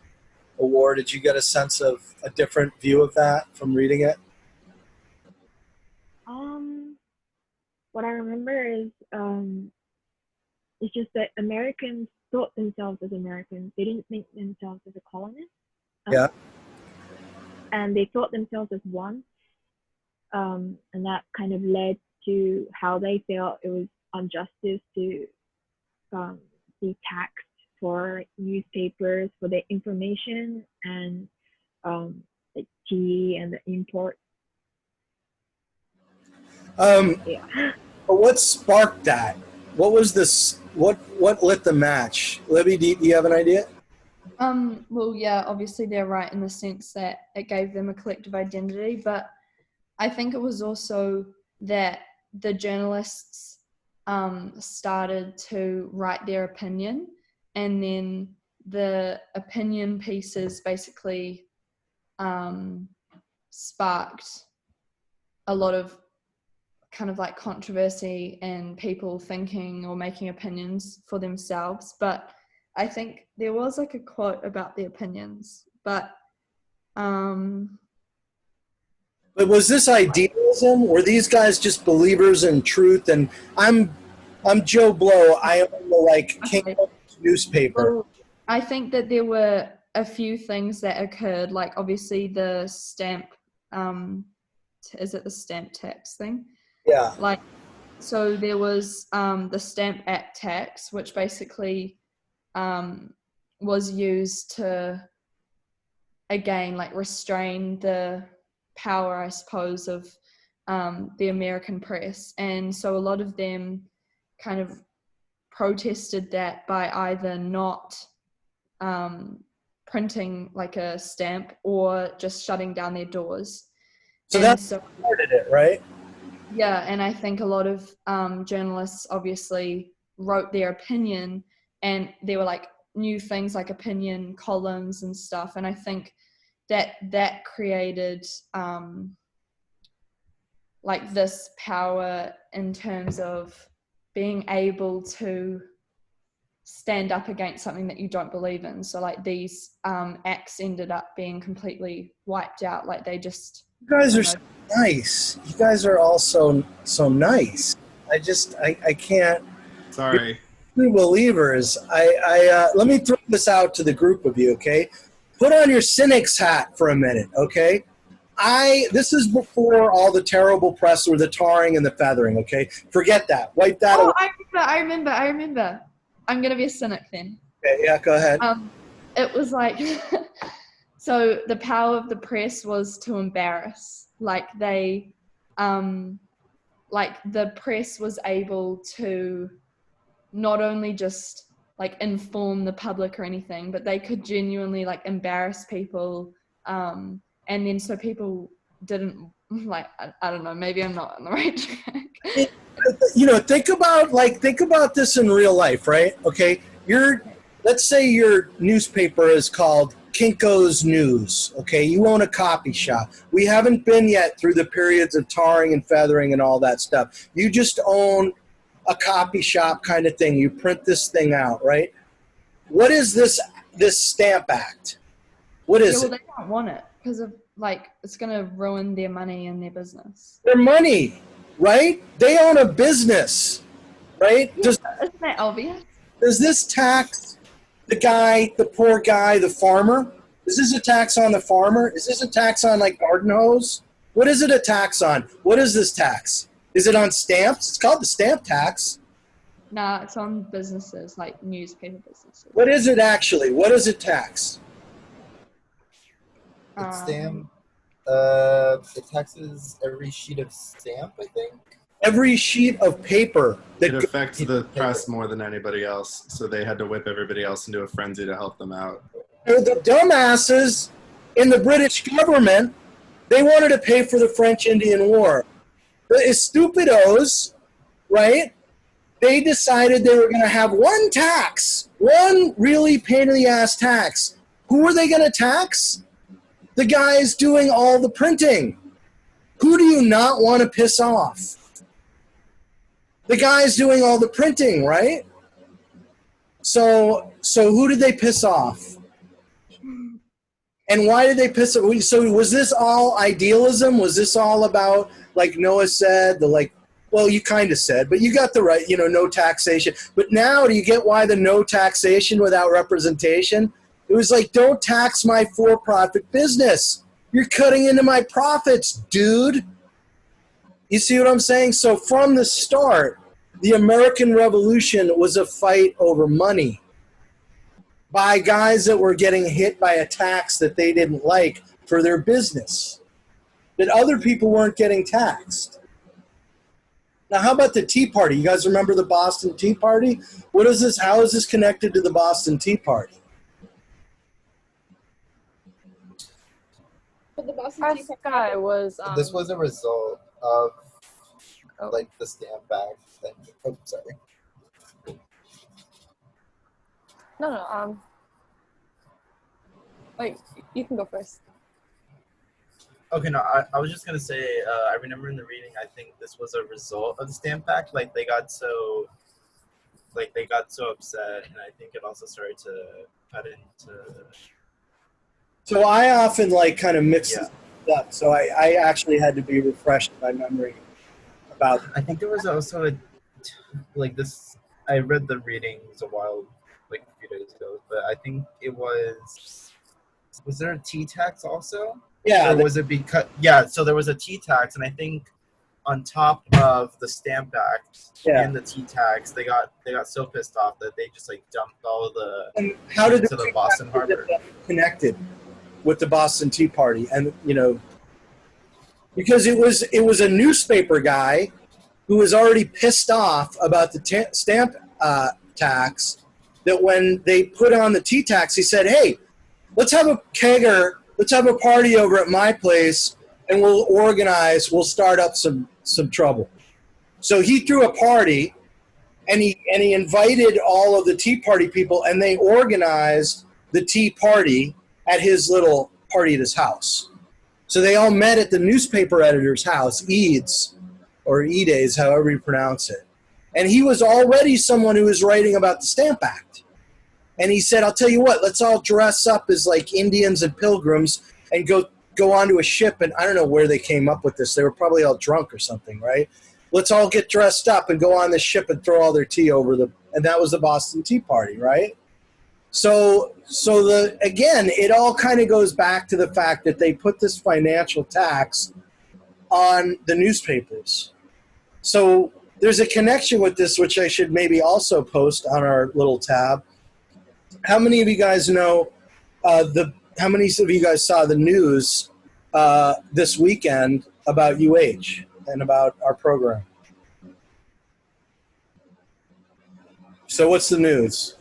war, did you get a sense of a different view of that from reading it? What I remember is it's just that Americans thought themselves as Americans. They didn't think themselves as a colonist. Yeah. And they thought themselves as one. And that kind of led to how they felt it was injustice to be taxed for newspapers, for their information, and like tea and the import. But what sparked that? what was this? What lit the match? Libby, do you have an idea? Well, yeah, obviously they're right in the sense that it gave them a collective identity, but I think it was also that the journalists started to write their opinion, and then the opinion pieces basically sparked a lot of kind of like controversy and people thinking or making opinions for themselves. But I think there was like a quote about the opinions, but was this idealism? Were these guys just believers in truth? And I'm Joe Blow. I own the King okay. newspaper. Well, I think that there were a few things that occurred, like obviously the stamp, is it the stamp tax thing? Yeah. Like, so there was the Stamp Act tax, which basically was used to, again, like restrain the power, I suppose, of the American press. And so a lot of them kind of protested that by either not printing like a stamp or just shutting down their doors. So and that so started it, right? yeah, and I think a lot of journalists obviously wrote their opinion, and there were like new things like opinion columns and stuff, and I think that created like this power in terms of being able to stand up against something that you don't believe in. So like these acts ended up being completely wiped out. Like they just, You guys are so nice. You guys are all so nice. I can't. Sorry. True believers. Let me throw this out to the group of you, okay? Put on your cynic's hat for a minute, okay? This is before all the terrible press or the tarring and the feathering, okay? Forget that. Wipe that away. I remember. I'm gonna be a cynic then. Okay, yeah, go ahead. It was like, so the power of the press was to embarrass. Like they, like the press was able to not only just like inform the public or anything, but they could genuinely like embarrass people. And then so people didn't like, I don't know, maybe I'm not on the right track. Think about this in real life, right? Okay, let's say your newspaper is called Kinko's News. Okay, you own a copy shop. We haven't been yet through the periods of tarring and feathering and all that stuff. You just own a copy shop kind of thing. You print this thing out, right? What is this Stamp Act? What is Well, it? they don't want it because of like it's gonna ruin their money and their business. Their money, right? They own a business, right? Isn't that obvious? Does this tax the poor guy, the farmer? Is this a tax on the farmer? Is this a tax on like garden hose? What is it a tax on? What is this tax? Is it on stamps? It's called the stamp tax. Nah, it's on businesses, like newspaper businesses. What is it actually? What is it tax? It taxes every sheet of stamp, I think. Every sheet of paper. It affects the press more than anybody else, so they had to whip everybody else into a frenzy to help them out. The dumbasses in the British government, they wanted to pay for the French-Indian War. The stupidos, right? They decided they were going to have one tax, one really pain-in-the-ass tax. Who are they going to tax? The guys doing all the printing. Who do you not want to piss off? The guys doing all the printing, right? So who did they piss off? And why did they piss off? So was this all idealism? Was this all about, like Noah said, well, you kind of said, but you got the right, no taxation. But now do you get why the no taxation without representation? It was like, don't tax my for-profit business. You're cutting into my profits, dude. You see what I'm saying? So from the start, the American Revolution was a fight over money by guys that were getting hit by a tax that they didn't like for their business, that other people weren't getting taxed. Now, how about the Tea Party? You guys remember the Boston Tea Party? What is this? How is this connected to the Boston Tea Party? But the Boston Tea Press Party. guy was This was a result of oh, like the stamp bag thing. Oh, sorry. no. Wait, you can go first. Okay, no, I was just gonna say, I remember in the reading, I think this was a result of the stamp act. Like they got so upset, and I think it also started to cut into. So I often like kind of mix Yeah. this up. So I actually had to be refreshed by memory about. I think there was also like this. I read the readings a while, like a few days ago, but I think it was. Was there a tea tax also? Yeah, Or was it because? Yeah, so there was a tea tax, and I think on top of the stamp act Yeah. and the tea tax, they got so pissed off that they just like dumped all of the and how did to the Boston Harbor. connected with the Boston Tea Party? And because it was a newspaper guy who was already pissed off about the stamp tax, that when they put on the tea tax, he said, "Hey, let's have a kegger. Let's have a party over at my place, and we'll start up some trouble." So he threw a party, and he invited all of the Tea Party people, and they organized the Tea Party at his little party at his house. So they all met at the newspaper editor's house, Eads, or Edes, however you pronounce it. And he was already someone who was writing about the Stamp Act. And he said, "I'll tell you what, let's all dress up as like Indians and pilgrims and go onto a ship." And I don't know where they came up with this. They were probably all drunk or something, right? Let's all get dressed up and go on the ship and throw all their tea over and that was the Boston Tea Party, right? So again, it all kind of goes back to the fact that they put this financial tax on the newspapers. So there's a connection with this, which I should maybe also post on our little tab. How many of you guys know how many of you guys saw the news this weekend about UH and about our program? So what's the news?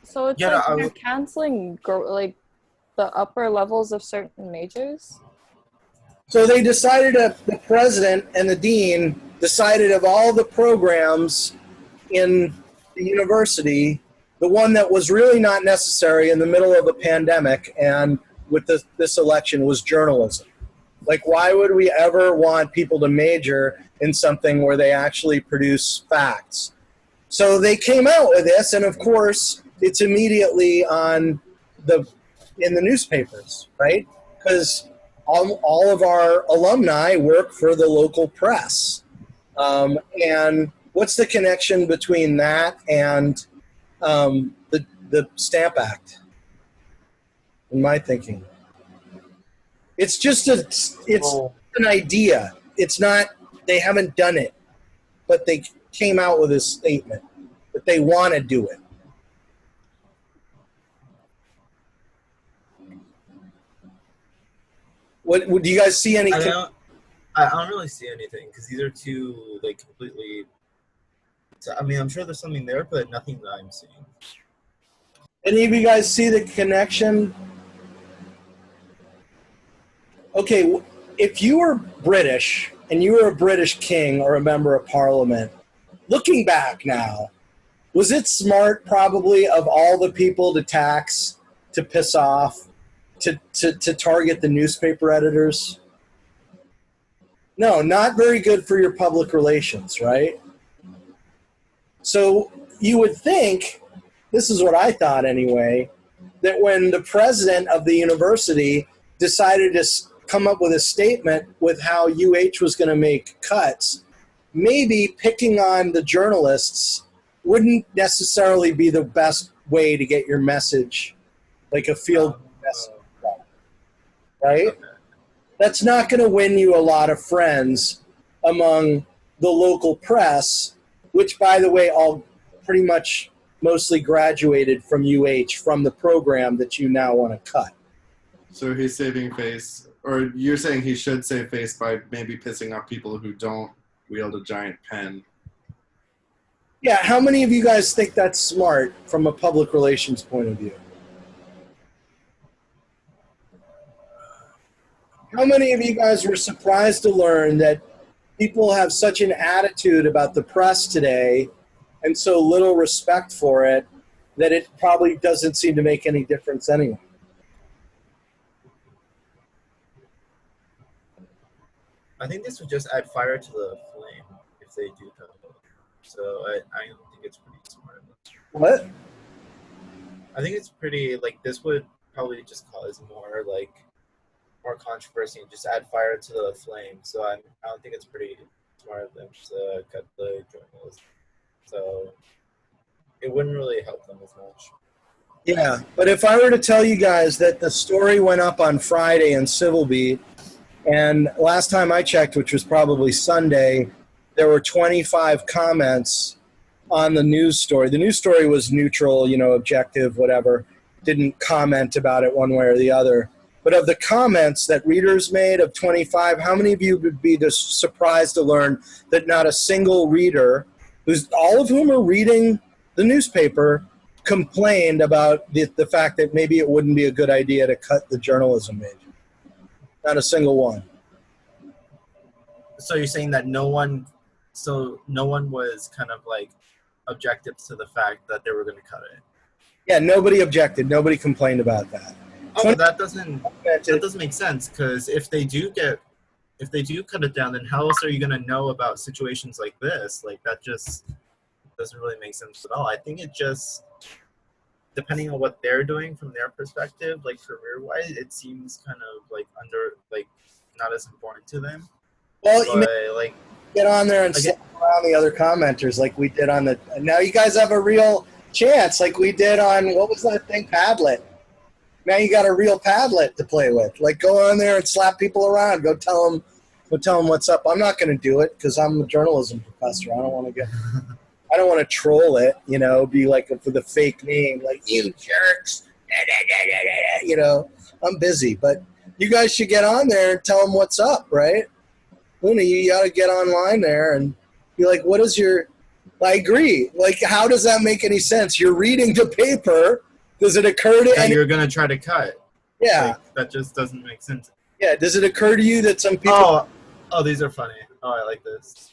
So it's Yeah, like they're canceling like the upper levels of certain majors. So they decided, the president and the dean decided, of all the programs in the university, the one that was really not necessary in the middle of a pandemic and with this election was journalism. Like, why would we ever want people to major in something where they actually produce facts? So they came out with this, and of course, it's immediately in the newspapers, right? Because all of our alumni work for the local press. And what's the connection between that and the Stamp Act, in my thinking? It's just an idea. It's not, they haven't done it, but they came out with a statement that they want to do it. What do you guys see any? I don't really see anything because these are two like completely. I mean, I'm sure there's something there, but nothing that I'm seeing. Any of you guys see the connection? Okay, if you were British and you were a British king or a member of parliament, looking back now, was it smart probably of all the people to tax, to piss off, to target the newspaper editors? No, not very good for your public relations, right? So you would think, this is what I thought anyway, that when the president of the university decided to come up with a statement with how UH was going to make cuts, maybe picking on the journalists wouldn't necessarily be the best way to get your message, like a field message, right? Okay. That's not going to win you a lot of friends among the local press, which, by the way, all pretty much mostly graduated from UH, from the program that you now want to cut. So he's saving face, or you're saying he should save face by maybe pissing off people who don't wield a giant pen. Yeah, how many of you guys think that's smart from a public relations point of view? How many of you guys were surprised to learn that people have such an attitude about the press today and so little respect for it that it probably doesn't seem to make any difference anyway? I think this would just add fire to the flame if they do cut it. So I don't think it's pretty smart. What? I think it's pretty, like, this would probably just cause more controversy and just add fire to the flame. So I don't think it's pretty smart of them to cut the journalism. So it wouldn't really help them as much. Yeah, but if I were to tell you guys that the story went up on Friday in Civil Beat, and last time I checked, which was probably Sunday, there were 25 comments on the news story. The news story was neutral, objective, whatever. Didn't comment about it one way or the other. But of the comments that readers made of 25, how many of you would be just surprised to learn that not a single reader, all of whom are reading the newspaper, complained about the fact that maybe it wouldn't be a good idea to cut the journalism major? Not a single one. So you're saying that no one was kind of like objective to the fact that they were going to cut it? Yeah, nobody objected. Nobody complained about that. Oh, but that doesn't make sense, because if they do cut it down, then how else are you going to know about situations like this? Like, that just doesn't really make sense at all. I think it just, depending on what they're doing from their perspective, like career-wise, it seems kind of like not as important to them. Well, but, get on there and slap around the other commenters like we did on the. Now you guys have a real chance, like we did on, what was that thing, Padlet. Now you got a real Padlet to play with. Like, go on there and slap people around. Go tell them what's up. I'm not going to do it because I'm a journalism professor. I don't want to troll it. Be like with a fake name, like, you jerks. I'm busy, but you guys should get on there and tell them what's up, right? Luna, you got to get online there and be like, what is your, I agree. Like, how does that make any sense? You're reading the paper. Does it occur to that you're going to try to cut? Yeah. Like, that just doesn't make sense. Yeah. Does it occur to you that some people. Oh, these are funny. Oh, I like this.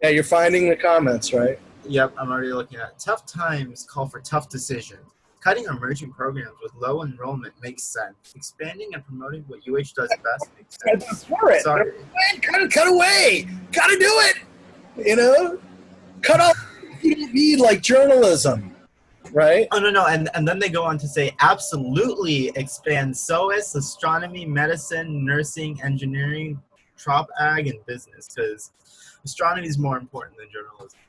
Yeah, you're finding the comments, right? Yep, I'm already looking at it. Tough times call for tough decisions. Cutting emerging programs with low enrollment makes sense. Expanding and promoting what UH does best makes sense. For it. Sorry. Cut away. Gotta do it. Cut off. You don't need like journalism, right? Oh, no. And then they go on to say, absolutely expand SOAS, astronomy, medicine, nursing, engineering, trop ag, and business, because astronomy is more important than journalism.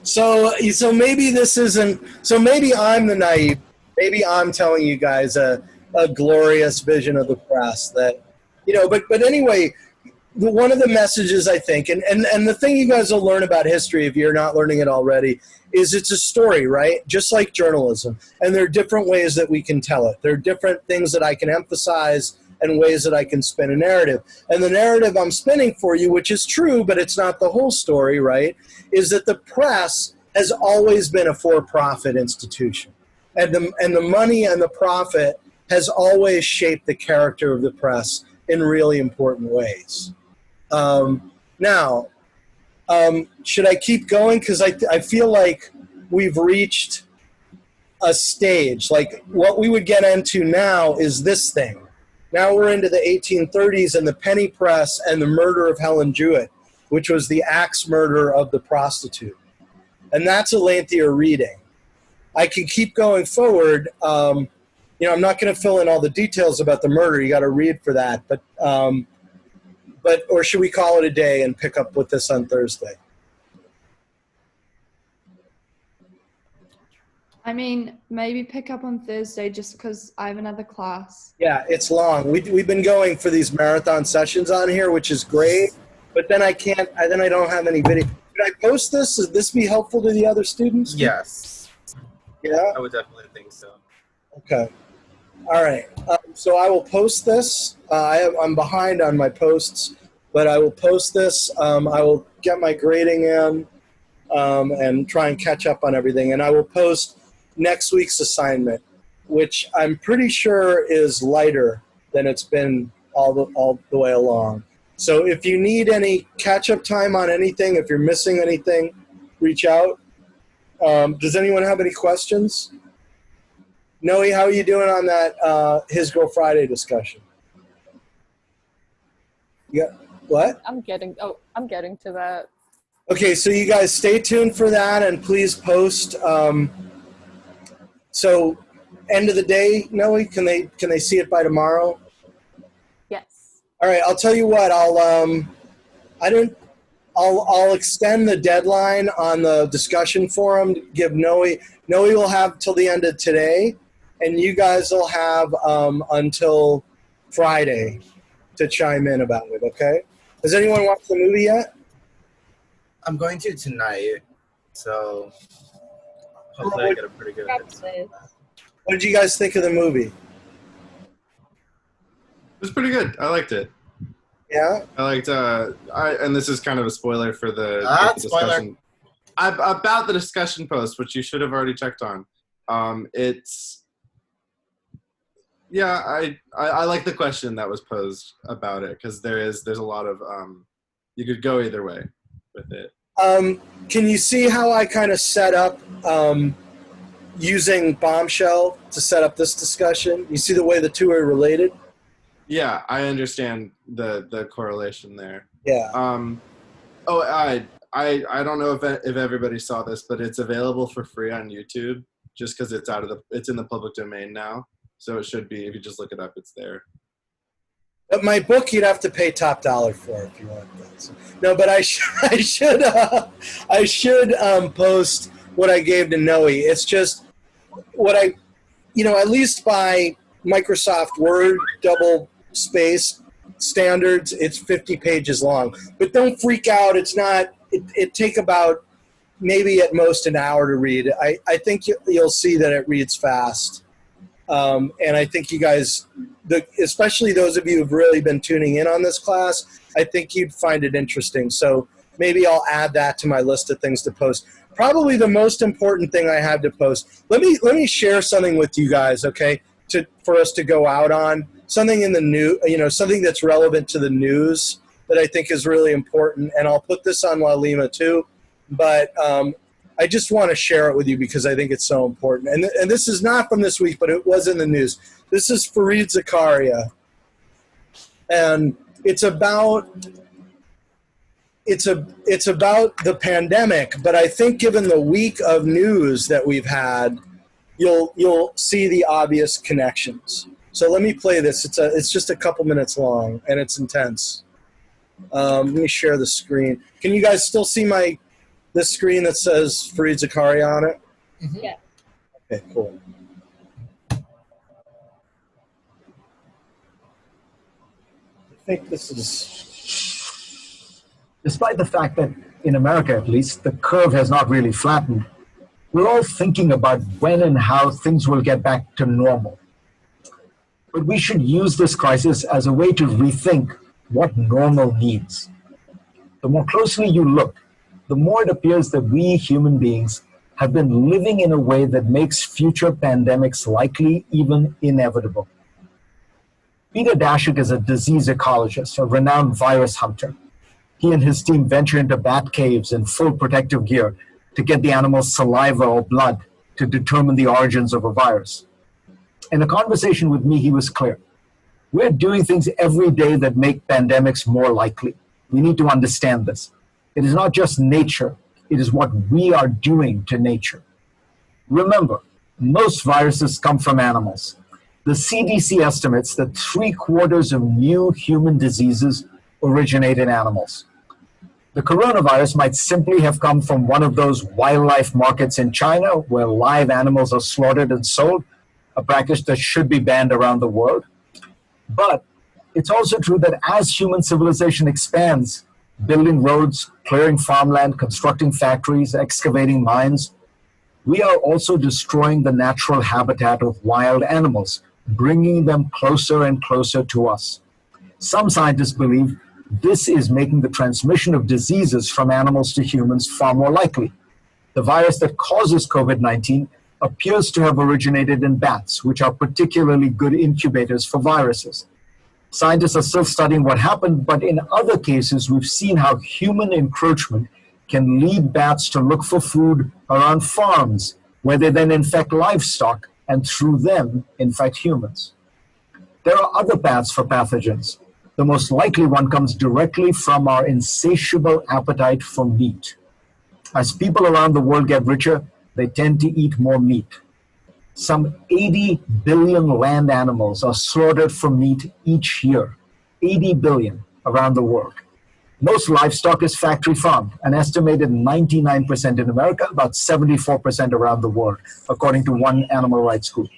So maybe this isn't. So maybe I'm the naive. Maybe I'm telling you guys a glorious vision of the press that, But anyway, one of the messages I think, and the thing you guys will learn about history if you're not learning it already, is it's a story, right? Just like journalism, and there are different ways that we can tell it. There are different things that I can emphasize and ways that I can spin a narrative. And the narrative I'm spinning for you, which is true, but it's not the whole story, right, is that the press has always been a for-profit institution. And the money and the profit has always shaped the character of the press in really important ways. Now, should I keep going? Because I feel like we've reached a stage. Like, what we would get into now is this thing. Now we're into the 1830s and the penny press and the murder of Helen Jewett, which was the axe murder of the prostitute. And that's a lengthier reading. I can keep going forward. I'm not going to fill in all the details about the murder. You got to read for that. But or should we call it a day and pick up with this on Thursday? I mean, maybe pick up on Thursday just because I have another class. Yeah, it's long. We've been going for these marathon sessions on here, which is great. But then I don't have any video. Could I post this? Would this be helpful to the other students? Yes. Yeah? I would definitely think so. Okay. All right. So I will post this. I'm behind on my posts, but I will post this. I will get my grading in and try and catch up on everything. And I will post next week's assignment, which I'm pretty sure is lighter than it's been all the way along. So if you need any catch-up time on anything, if you're missing anything, reach out. Does anyone have any questions? Noe, how are you doing on that His Girl Friday discussion? Yeah, what? I'm getting to that. Okay, so you guys stay tuned for that, and please post. So, end of the day, Noe, can they see it by tomorrow? Yes. All right, I'll tell you what. I'll extend the deadline on the discussion forum to give Noe. Noe will have till the end of today, and you guys will have until Friday to chime in about it. Okay? Has anyone watched the movie yet? I'm going to tonight, so hopefully I get a pretty good head start. What did you guys think of the movie? It was pretty good. I liked it. Yeah? I liked, and this is kind of a spoiler for the Spoiler. discussion. About the discussion post, which you should have already checked on. I like the question that was posed about it, because there's a lot of, you could go either way with it. Can you see how I kind of set up using Bombshell to set up this discussion? You see the way the two are related? Yeah, I understand the correlation there. Yeah. I don't know if everybody saw this, but it's available for free on YouTube just because it's in the public domain now. So it should be, if you just look it up, it's there. But my book, you'd have to pay top dollar for if you want that. So, no, but I should post what I gave to Noe. It's just what at least by Microsoft Word double space standards, it's 50 pages long. But don't freak out. It's not. It take about maybe at most an hour to read. I think you'll see that it reads fast. And I think you guys, especially those of you who've really been tuning in on this class, I think you'd find it interesting. So maybe I'll add that to my list of things to post. Probably the most important thing I have to post. Let me share something with you guys, okay? For us to go out on something in the new, something that's relevant to the news that I think is really important. And I'll put this on La Lima too, but I just want to share it with you because I think it's so important. And this is not from this week, but it was in the news. This is Fareed Zakaria, and it's about the pandemic. But I think given the week of news that we've had, you'll see the obvious connections. So let me play this. It's just a couple minutes long, and it's intense. Let me share the screen. Can you guys still see this screen that says Fareed Zakaria on it? Mm-hmm. Yeah. Okay, cool. I think this is... Despite the fact that, in America at least, the curve has not really flattened, we're all thinking about when and how things will get back to normal. But we should use this crisis as a way to rethink what normal means. The more closely you look, the more it appears that we human beings have been living in a way that makes future pandemics likely, even inevitable. Peter Daszak is a disease ecologist, a renowned virus hunter. He and his team venture into bat caves in full protective gear to get the animal's saliva or blood to determine the origins of a virus. In a conversation with me, he was clear. We're doing things every day that make pandemics more likely. We need to understand this. It is not just nature, it is what we are doing to nature. Remember, most viruses come from animals. The CDC estimates that 3/4 of new human diseases originate in animals. The coronavirus might simply have come from one of those wildlife markets in China where live animals are slaughtered and sold, a practice that should be banned around the world. But it's also true that as human civilization expands, building roads, clearing farmland, constructing factories, excavating mines, we are also destroying the natural habitat of wild animals, bringing them closer and closer to us. Some scientists believe this is making the transmission of diseases from animals to humans far more likely. The virus that causes COVID-19 appears to have originated in bats, which are particularly good incubators for viruses. Scientists are still studying what happened, but in other cases, we've seen how human encroachment can lead bats to look for food around farms, where they then infect livestock and through them infect humans. There are other paths for pathogens. The most likely one comes directly from our insatiable appetite for meat. As people around the world get richer, they tend to eat more meat. Some 80 billion land animals are slaughtered for meat each year. 80 billion around the world. Most livestock is factory farmed, an estimated 99% in America, about 74% around the world, according to one animal rights group.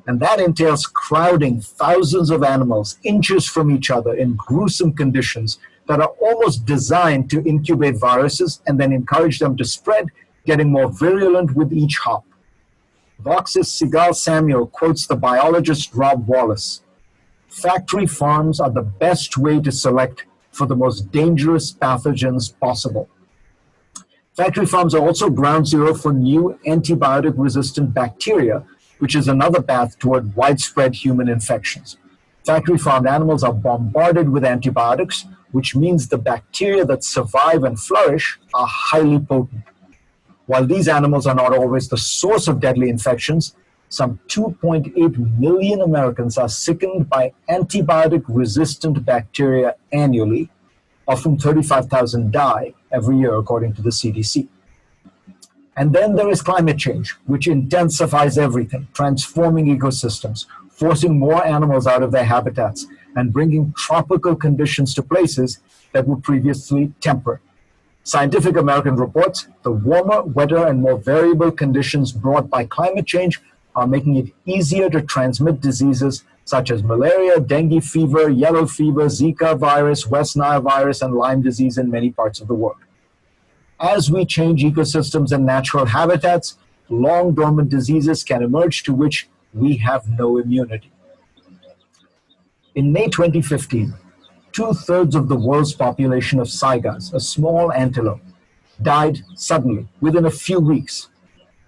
And that entails crowding thousands of animals inches from each other in gruesome conditions that are almost designed to incubate viruses and then encourage them to spread, getting more virulent with each hop. Vox's Sigal Samuel quotes the biologist Rob Wallace. Factory farms are the best way to select for the most dangerous pathogens possible. Factory farms are also ground zero for new antibiotic-resistant bacteria, which is another path toward widespread human infections. Factory farmed animals are bombarded with antibiotics, which means the bacteria that survive and flourish are highly potent. While these animals are not always the source of deadly infections, some 2.8 million Americans are sickened by antibiotic-resistant bacteria annually, of whom 35,000 die every year, according to the CDC. And then there is climate change, which intensifies everything, transforming ecosystems, forcing more animals out of their habitats, and bringing tropical conditions to places that were previously temperate. Scientific American reports the warmer, wetter, and more variable conditions brought by climate change are making it easier to transmit diseases such as malaria, dengue fever, yellow fever, Zika virus, West Nile virus, and Lyme disease in many parts of the world. As we change ecosystems and natural habitats, long dormant diseases can emerge to which we have no immunity. In May 2015, 2/3 of the world's population of sagas, a small antelope, died suddenly within a few weeks.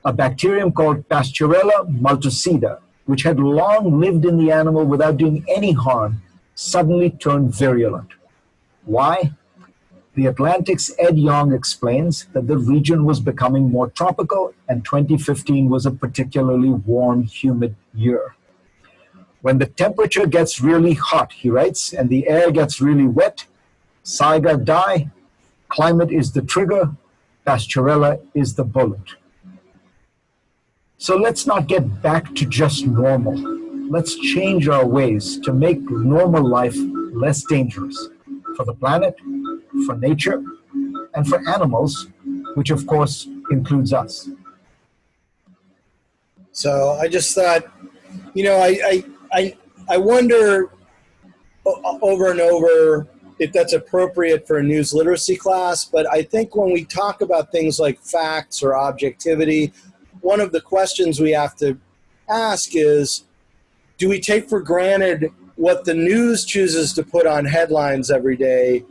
A bacterium called Pasteurella multocida, which had long lived in the animal without doing any harm, suddenly turned virulent. Why? The Atlantic's Ed Yong explains that the region was becoming more tropical, and 2015 was a particularly warm, humid year. When the temperature gets really hot, he writes, and the air gets really wet, saiga die, climate is the trigger, Pasteurella is the bullet. So let's not get back to just normal. Let's change our ways to make normal life less dangerous for the planet, for nature, and for animals, which of course includes us. So I just thought, I wonder over and over if that's appropriate for a news literacy class, but I think when we talk about things like facts or objectivity, one of the questions we have to ask is, do we take for granted what the news chooses to put on headlines every day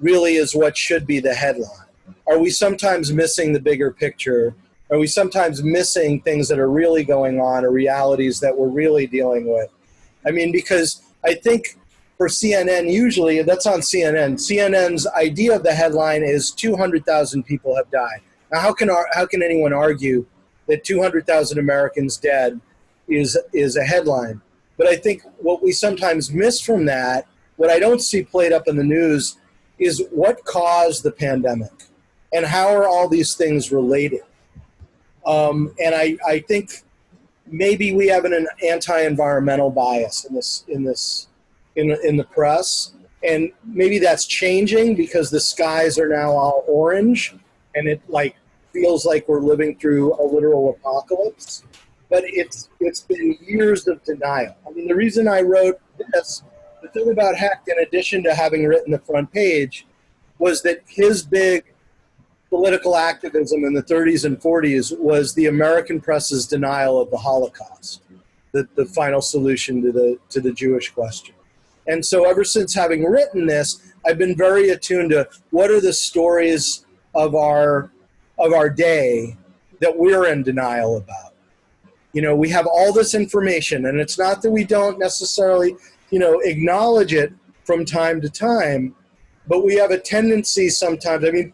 really is what should be the headline? Are we sometimes missing the bigger picture? Are we sometimes missing things that are really going on or realities that we're really dealing with? I mean, because I think for CNN, usually, that's on CNN. CNN's idea of the headline is 200,000 people have died. Now, how can anyone argue that 200,000 Americans dead is a headline? But I think what we sometimes miss from that, what I don't see played up in the news, is what caused the pandemic and how are all these things related. And I think maybe we have an anti-environmental bias in the press, and maybe that's changing because the skies are now all orange, and it feels like we're living through a literal apocalypse. But it's been years of denial. I mean, the reason I wrote this, the thing about Hecht, in addition to having written the front page, was that his big political activism in the 30s and 40s was the American press's denial of the Holocaust. the final solution to the Jewish question. And so ever since having written this, I've been very attuned to what are the stories of our day that we're in denial about. You know, we have all this information, and it's not that we don't necessarily, you know, acknowledge it from time to time, but we have a tendency sometimes. I mean,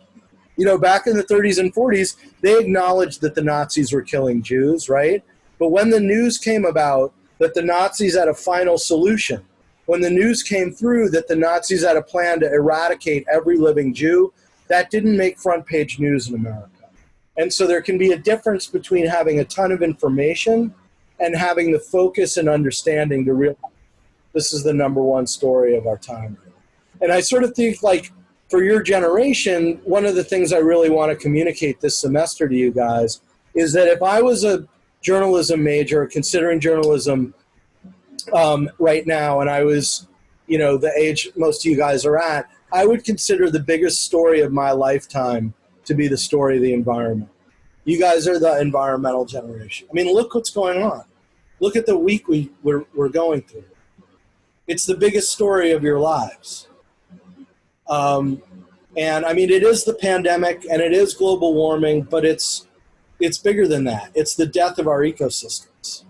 you know, back in the 30s and 40s, they acknowledged that the Nazis were killing Jews, right? But when the news came about that the Nazis had a final solution, when the news came through that the Nazis had a plan to eradicate every living Jew, that didn't make front page news in America. And so there can be a difference between having a ton of information and having the focus and understanding to realize this is the number one story of our time. And I sort of think, like, for your generation, one of the things I really want to communicate this semester to you guys is that if I was a journalism major, considering journalism right now, and I was, you know, the age most of you guys are at, I would consider the biggest story of my lifetime to be the story of the environment. You guys are the environmental generation. I mean, look what's going on. Look at the week we're going through. It's the biggest story of your lives. And I mean, it is the pandemic and it is global warming, but it's bigger than that. It's the death of our ecosystems.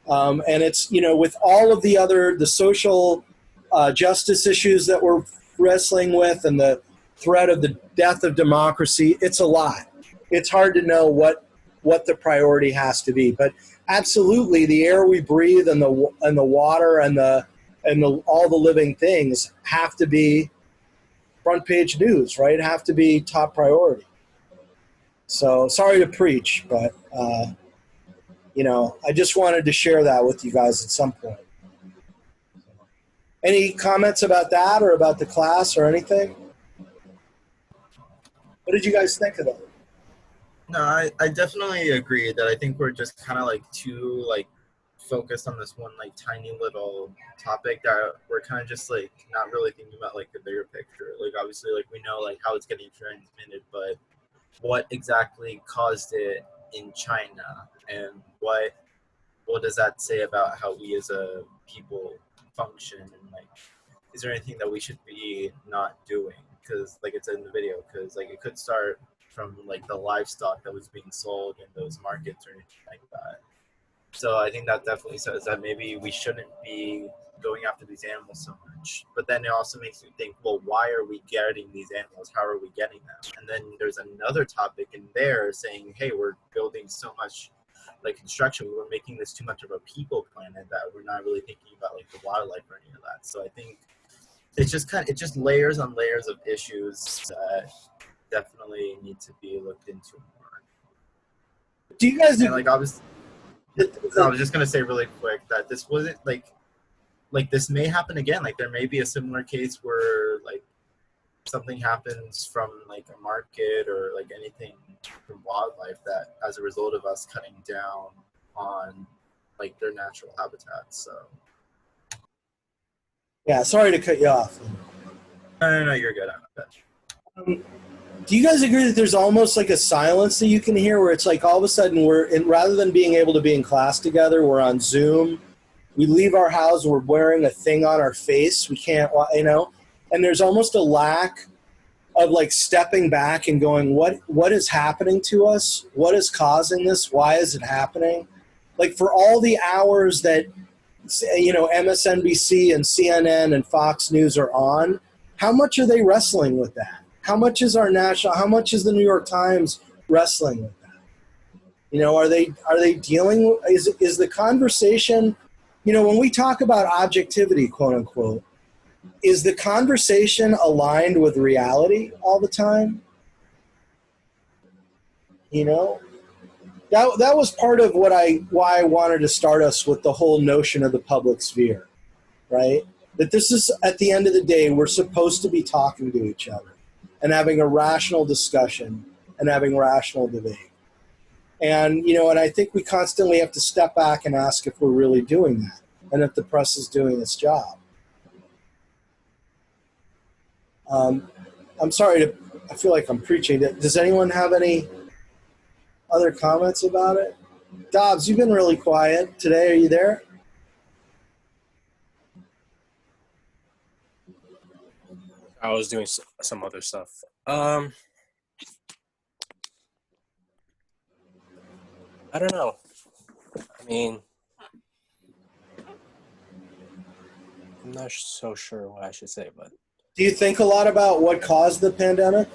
And it's, you know, with all of the social justice issues that we're wrestling with and the threat of the death of democracy, it's a lot. It's hard to know what the priority has to be. But absolutely, the air we breathe and the water and all the living things have to be front page news, right? Have to be top priority. So sorry to preach, but you know, I just wanted to share that with you guys at some point. Any comments about that or about the class or anything? What did you guys think of that? No, I definitely agree that I think we're just kind of like too like focused on this one like tiny little topic that we're kind of just like not really thinking about like the bigger picture. Like obviously like we know like how it's getting transmitted, but what exactly caused it in China and what does that say about how we as a people function, and like is there anything that we should be not doing? Because like it's in the video, because like it could start from like the livestock that was being sold in those markets or anything like that. So I think that definitely says that maybe we shouldn't be going after these animals so much. But then it also makes me think, well, why are we getting these animals? How are we getting them? And then there's another topic in there saying, hey, we're building so much like construction, we're making this too much of a people planet that we're not really thinking about like the wildlife or any of that. So I think it's just layers on layers of issues that definitely need to be looked into more. Do you guys and like I was just gonna say really quick that this wasn't like this may happen again. Like there may be a similar case where like something happens from like a market or like anything from wildlife that as a result of us cutting down on like their natural habitats. So yeah, sorry to cut you off. no, you're good. Do you guys agree that there's almost like a silence that you can hear where it's like all of a sudden rather than being able to be in class together, we're on Zoom, we leave our house, we're wearing a thing on our face, we can't, you know, and there's almost a lack of like stepping back and going, what is happening to us? What is causing this? Why is it happening? Like for all the hours that, you know, MSNBC and CNN and Fox News are on, how much are they wrestling with that? How much is how much is the New York Times wrestling with that? You know, are they dealing, is the conversation, you know, when we talk about objectivity, quote unquote, is the conversation aligned with reality all the time? You know, that was part of why I wanted to start us with the whole notion of the public sphere, right? That this is, at the end of the day, we're supposed to be talking to each other and having a rational discussion and having rational debate. And, you know, and I think we constantly have to step back and ask if we're really doing that and if the press is doing its job. I'm sorry I feel like I'm preaching. Does anyone have any other comments about it? Dobbs, you've been really quiet today. Are you there? I was doing some other stuff. I don't know. I mean, I'm not so sure what I should say, but Do you think a lot about what caused the pandemic?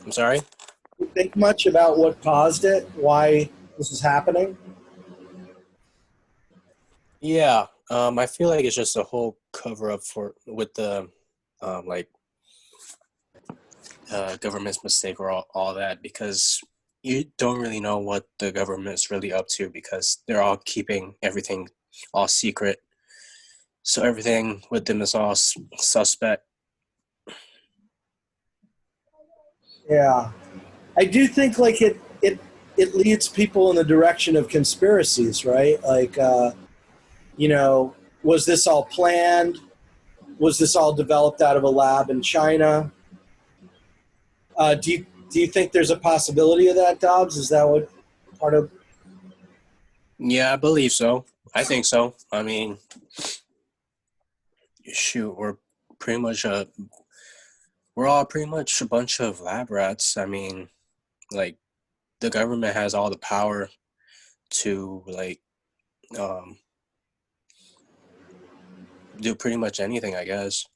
I'm sorry. Do you think much about what caused it? Why this is happening? Yeah, I feel like it's just a whole cover up with the like government's mistake or all that, because you don't really know what the government's really up to because they're all keeping everything all secret. So everything with them is all suspect. Yeah, I do think like it leads people in the direction of conspiracies, right? Like, you know, was this all planned? Was this all developed out of a lab in China? Do you think there's a possibility of that, Dobbs? Is that what part of? Yeah, I believe so. I think so. I mean, shoot, we're all pretty much a bunch of lab rats. I mean, like the government has all the power to like um, do pretty much anything, I guess.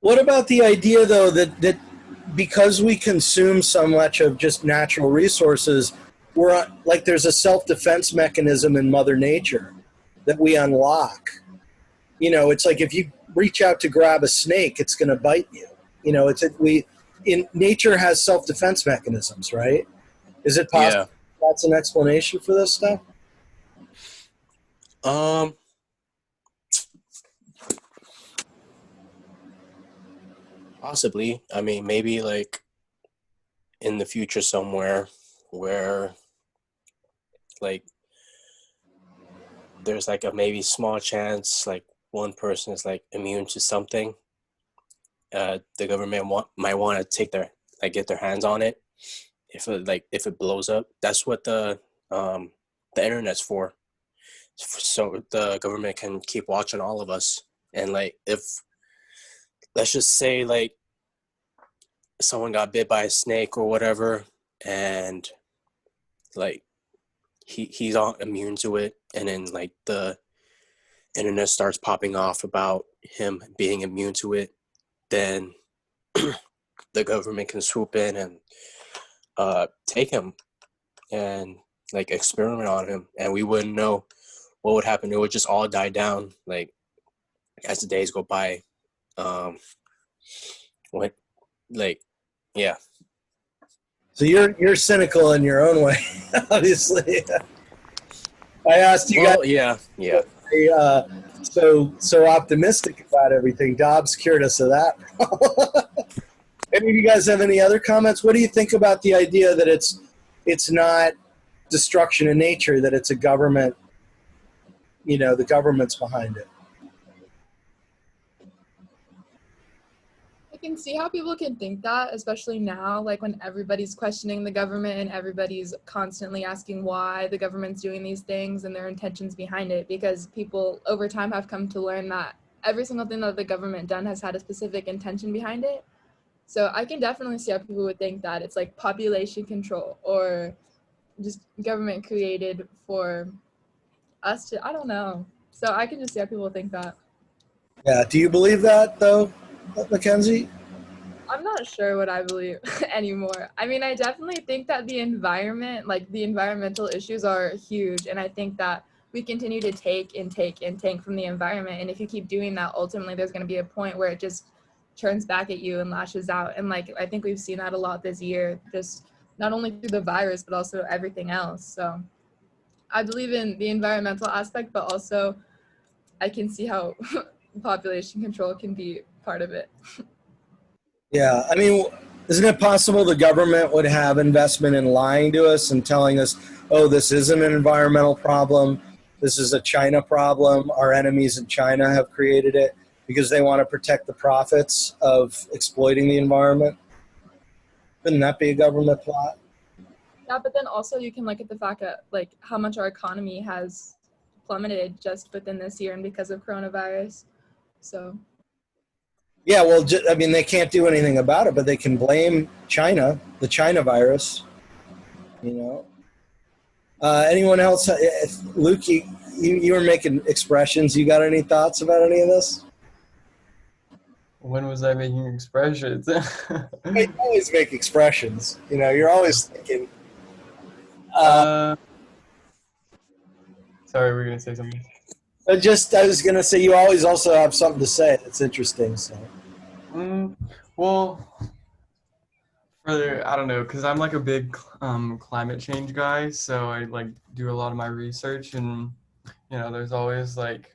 What about the idea, though, that because we consume so much of just natural resources, like there's a self-defense mechanism in Mother Nature that we unlock. You know, it's like if you reach out to grab a snake, it's going to bite you. You know, in nature has self-defense mechanisms, right? Is it Yeah. possible that's an explanation for this stuff? Possibly. I mean, maybe like in the future somewhere where like there's like a maybe small chance like one person is like immune to something. The government might want to get their hands on it if it blows up. That's what the internet's for. So the government can keep watching all of us. And like if let's just say like someone got bit by a snake or whatever, and like he's all immune to it, and then like the internet starts popping off about him being immune to it, then the government can swoop in and take him and like experiment on him, and we wouldn't know what would happen. It would just all die down like as the days go by. What like yeah. So you're cynical in your own way, obviously. I asked you Well, guys. yeah. So optimistic about everything. Dobbs cured us of that. Any of you guys have any other comments? What do you think about the idea that it's not destruction of nature, that it's a government, you know, the government's behind it? I can see how people can think that, especially now, like when everybody's questioning the government and everybody's constantly asking why the government's doing these things and their intentions behind it, because people over time have come to learn that every single thing that the government done has had a specific intention behind it. So I can definitely see how people would think that it's like population control or just government created for us to, I don't know. So I can just see how people think that. Yeah. Do you believe that though, Mackenzie? I'm not sure what I believe anymore. I mean, I definitely think that the environment, like the environmental issues are huge. And I think that we continue to take and take and take from the environment. And if you keep doing that, ultimately there's going to be a point where it just turns back at you and lashes out. And like, I think we've seen that a lot this year, just not only through the virus, but also everything else. So I believe in the environmental aspect, but also I can see how population control can be part of it. Yeah. I mean, isn't it possible the government would have investment in lying to us and telling us, oh, this isn't an environmental problem. This is a China problem. Our enemies in China have created it because they want to protect the profits of exploiting the environment? Couldn't that be a government plot? Yeah, but then also you can look at the fact that like how much our economy has plummeted just within this year and because of coronavirus. So Yeah, well, I mean, they can't do anything about it, but they can blame China, the China virus. You know. Anyone else? Luke, you were making expressions. You got any thoughts about any of this? When was I making expressions? You always make expressions. You know, you're always thinking. Sorry, we're gonna say something. I was gonna say you always also have something to say. It's interesting. So. Well, I don't know, because I'm like a big climate change guy, so I like do a lot of my research, and there's always like,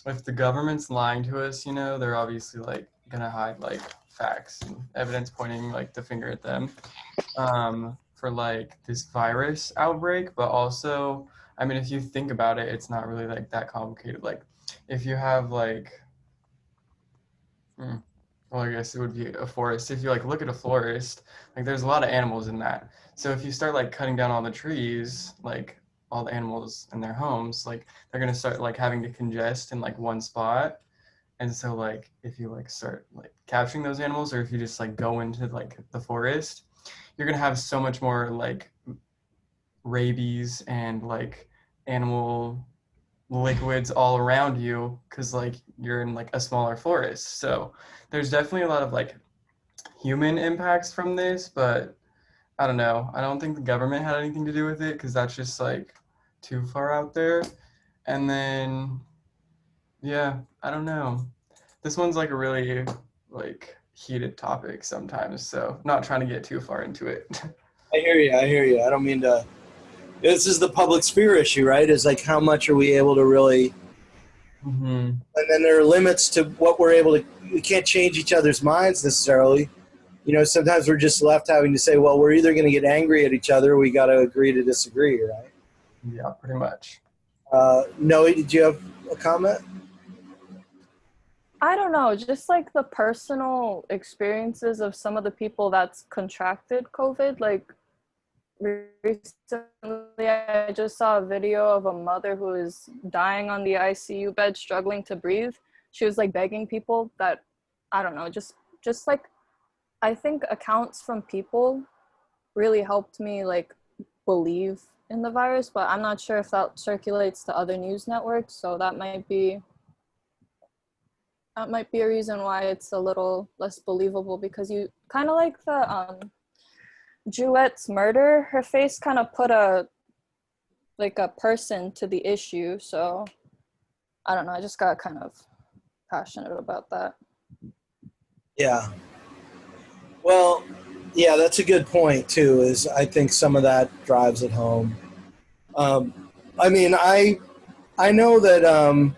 if the government's lying to us, they're obviously like gonna hide like facts and evidence pointing like the finger at them for like this virus outbreak. But also, I mean, if you think about it, it's not really like that complicated. Like, if you have like, well, I guess it would be a forest. If you like look at a forest, like there's a lot of animals in that. So if you start like cutting down all the trees, like all the animals in their homes, like they're gonna start like having to congest in like one spot. And so like if you like start like capturing those animals, or if you just like go into like the forest, you're gonna have so much more like rabies and like animal liquids all around you, because like you're in like a smaller forest. So there's definitely a lot of like human impacts from this, but I don't know, I don't think the government had anything to do with it, because that's just like too far out there. And then yeah, I don't know, this one's like a really like heated topic sometimes, so not trying to get too far into it. I hear you. I hear you. I don't mean to. This is the public sphere issue, right? Is like how much are we able to really. And then there are limits to what we're able to. We can't change each other's minds necessarily. Sometimes we're just left having to say, well, we're either going to get angry at each other, or we got to agree to disagree, right? Yeah, pretty much. Noe, did you have a comment? I don't know, just like the personal experiences of some of the people that's contracted COVID. Like recently, I just saw a video of a mother who is dying on the ICU bed, struggling to breathe. She was like begging people that, I don't know, just like, I think accounts from people really helped me like believe in the virus, but I'm not sure if that circulates to other news networks. So that might be a reason why it's a little less believable, because you kind of like the Jouette's murder, her face kind of put a person to the issue. So I don't know, I just got kind of passionate about that. Yeah. Well, yeah, that's a good point too. Is I think some of that drives it home. I mean, I know that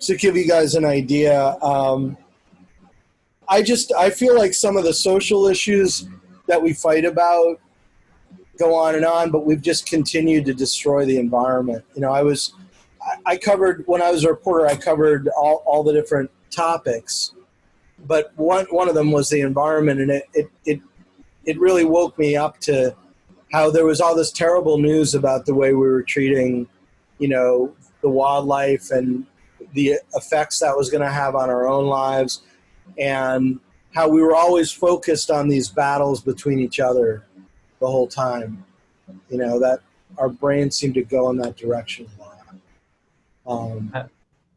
to give you guys an idea, I feel like some of the social issues that we fight about go on, but we've just continued to destroy the environment. I covered, when I was a reporter, I covered all the different topics, but one of them was the environment, and it really woke me up to how there was all this terrible news about the way we were treating, the wildlife and the effects that was going to have on our own lives, and how we were always focused on these battles between each other the whole time. That our brains seem to go in that direction a lot.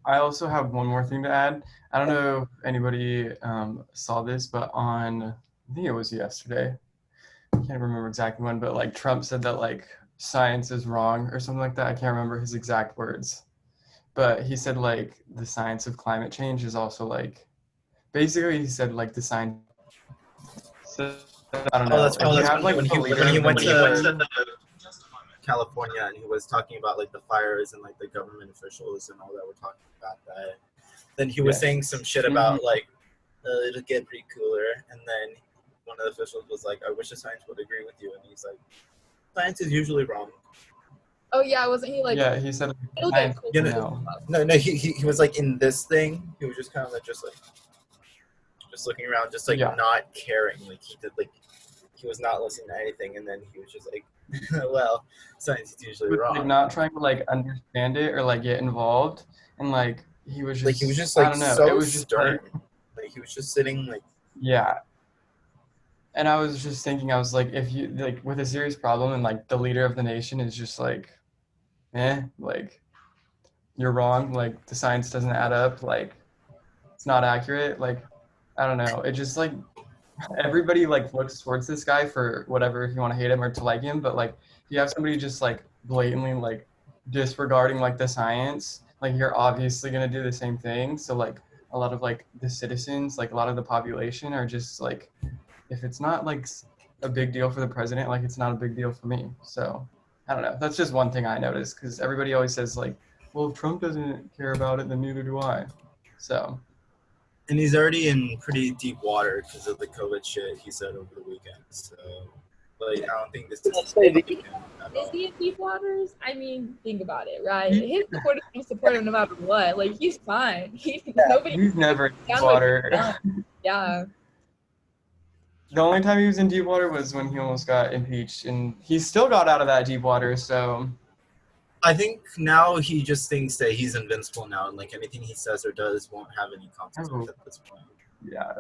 I also have one more thing to add. I don't know if anybody saw this, but I think it was yesterday, I can't remember exactly when, but like Trump said that like science is wrong or something like that. I can't remember his exact words, but he said like the science of climate change is also like, basically he said like the science. So, I don't know. That's If you have like when a leader he of went the to nation, California, and he was talking about like the fires and like the government officials and all that were talking about that. Then he was saying some shit about like it'll get pretty cooler, and then one of the officials was like, "I wish the science would agree with you," and he's like, "Science is usually wrong." Oh yeah, wasn't he like? Yeah, he said It'll science. get No. No, he was like in this thing. He was just kind of like just looking around, just like not caring. Like he was not listening to anything, and then he was just like Well, science is usually With like wrong. not trying to like understand it or like get involved, and like he was Like he was just I like don't know. It so was just like stern. Like he was just sitting like yeah. And I was just thinking, I was like, if you like with a serious problem and like the leader of the nation is just like, like you're wrong, like the science doesn't add up, like it's not accurate, like I don't know. It just like everybody like looks towards this guy for whatever if you want to hate him or to like him, but like if you have somebody just like blatantly like disregarding like the science, like you're obviously gonna do the same thing. So like a lot of like the citizens, like a lot of the population are just like if it's not like a big deal for the president, like it's not a big deal for me. So I don't know. That's just one thing I noticed because everybody always says like, well, if Trump doesn't care about it, then neither do I. So and he's already in pretty deep water because of the COVID shit he said over the weekend. So like I don't think this is Let's say the at Is all. he in deep waters? I mean, think about it, right? His supporters will support him no matter what. Like he's fine. Nobody he's never in deep down what he's water. done. Yeah. The only time he was in deep water was when he almost got impeached, and he still got out of that deep water. So I think now he just thinks that he's invincible now, and like anything he says or does won't have any consequence at this point. yeah.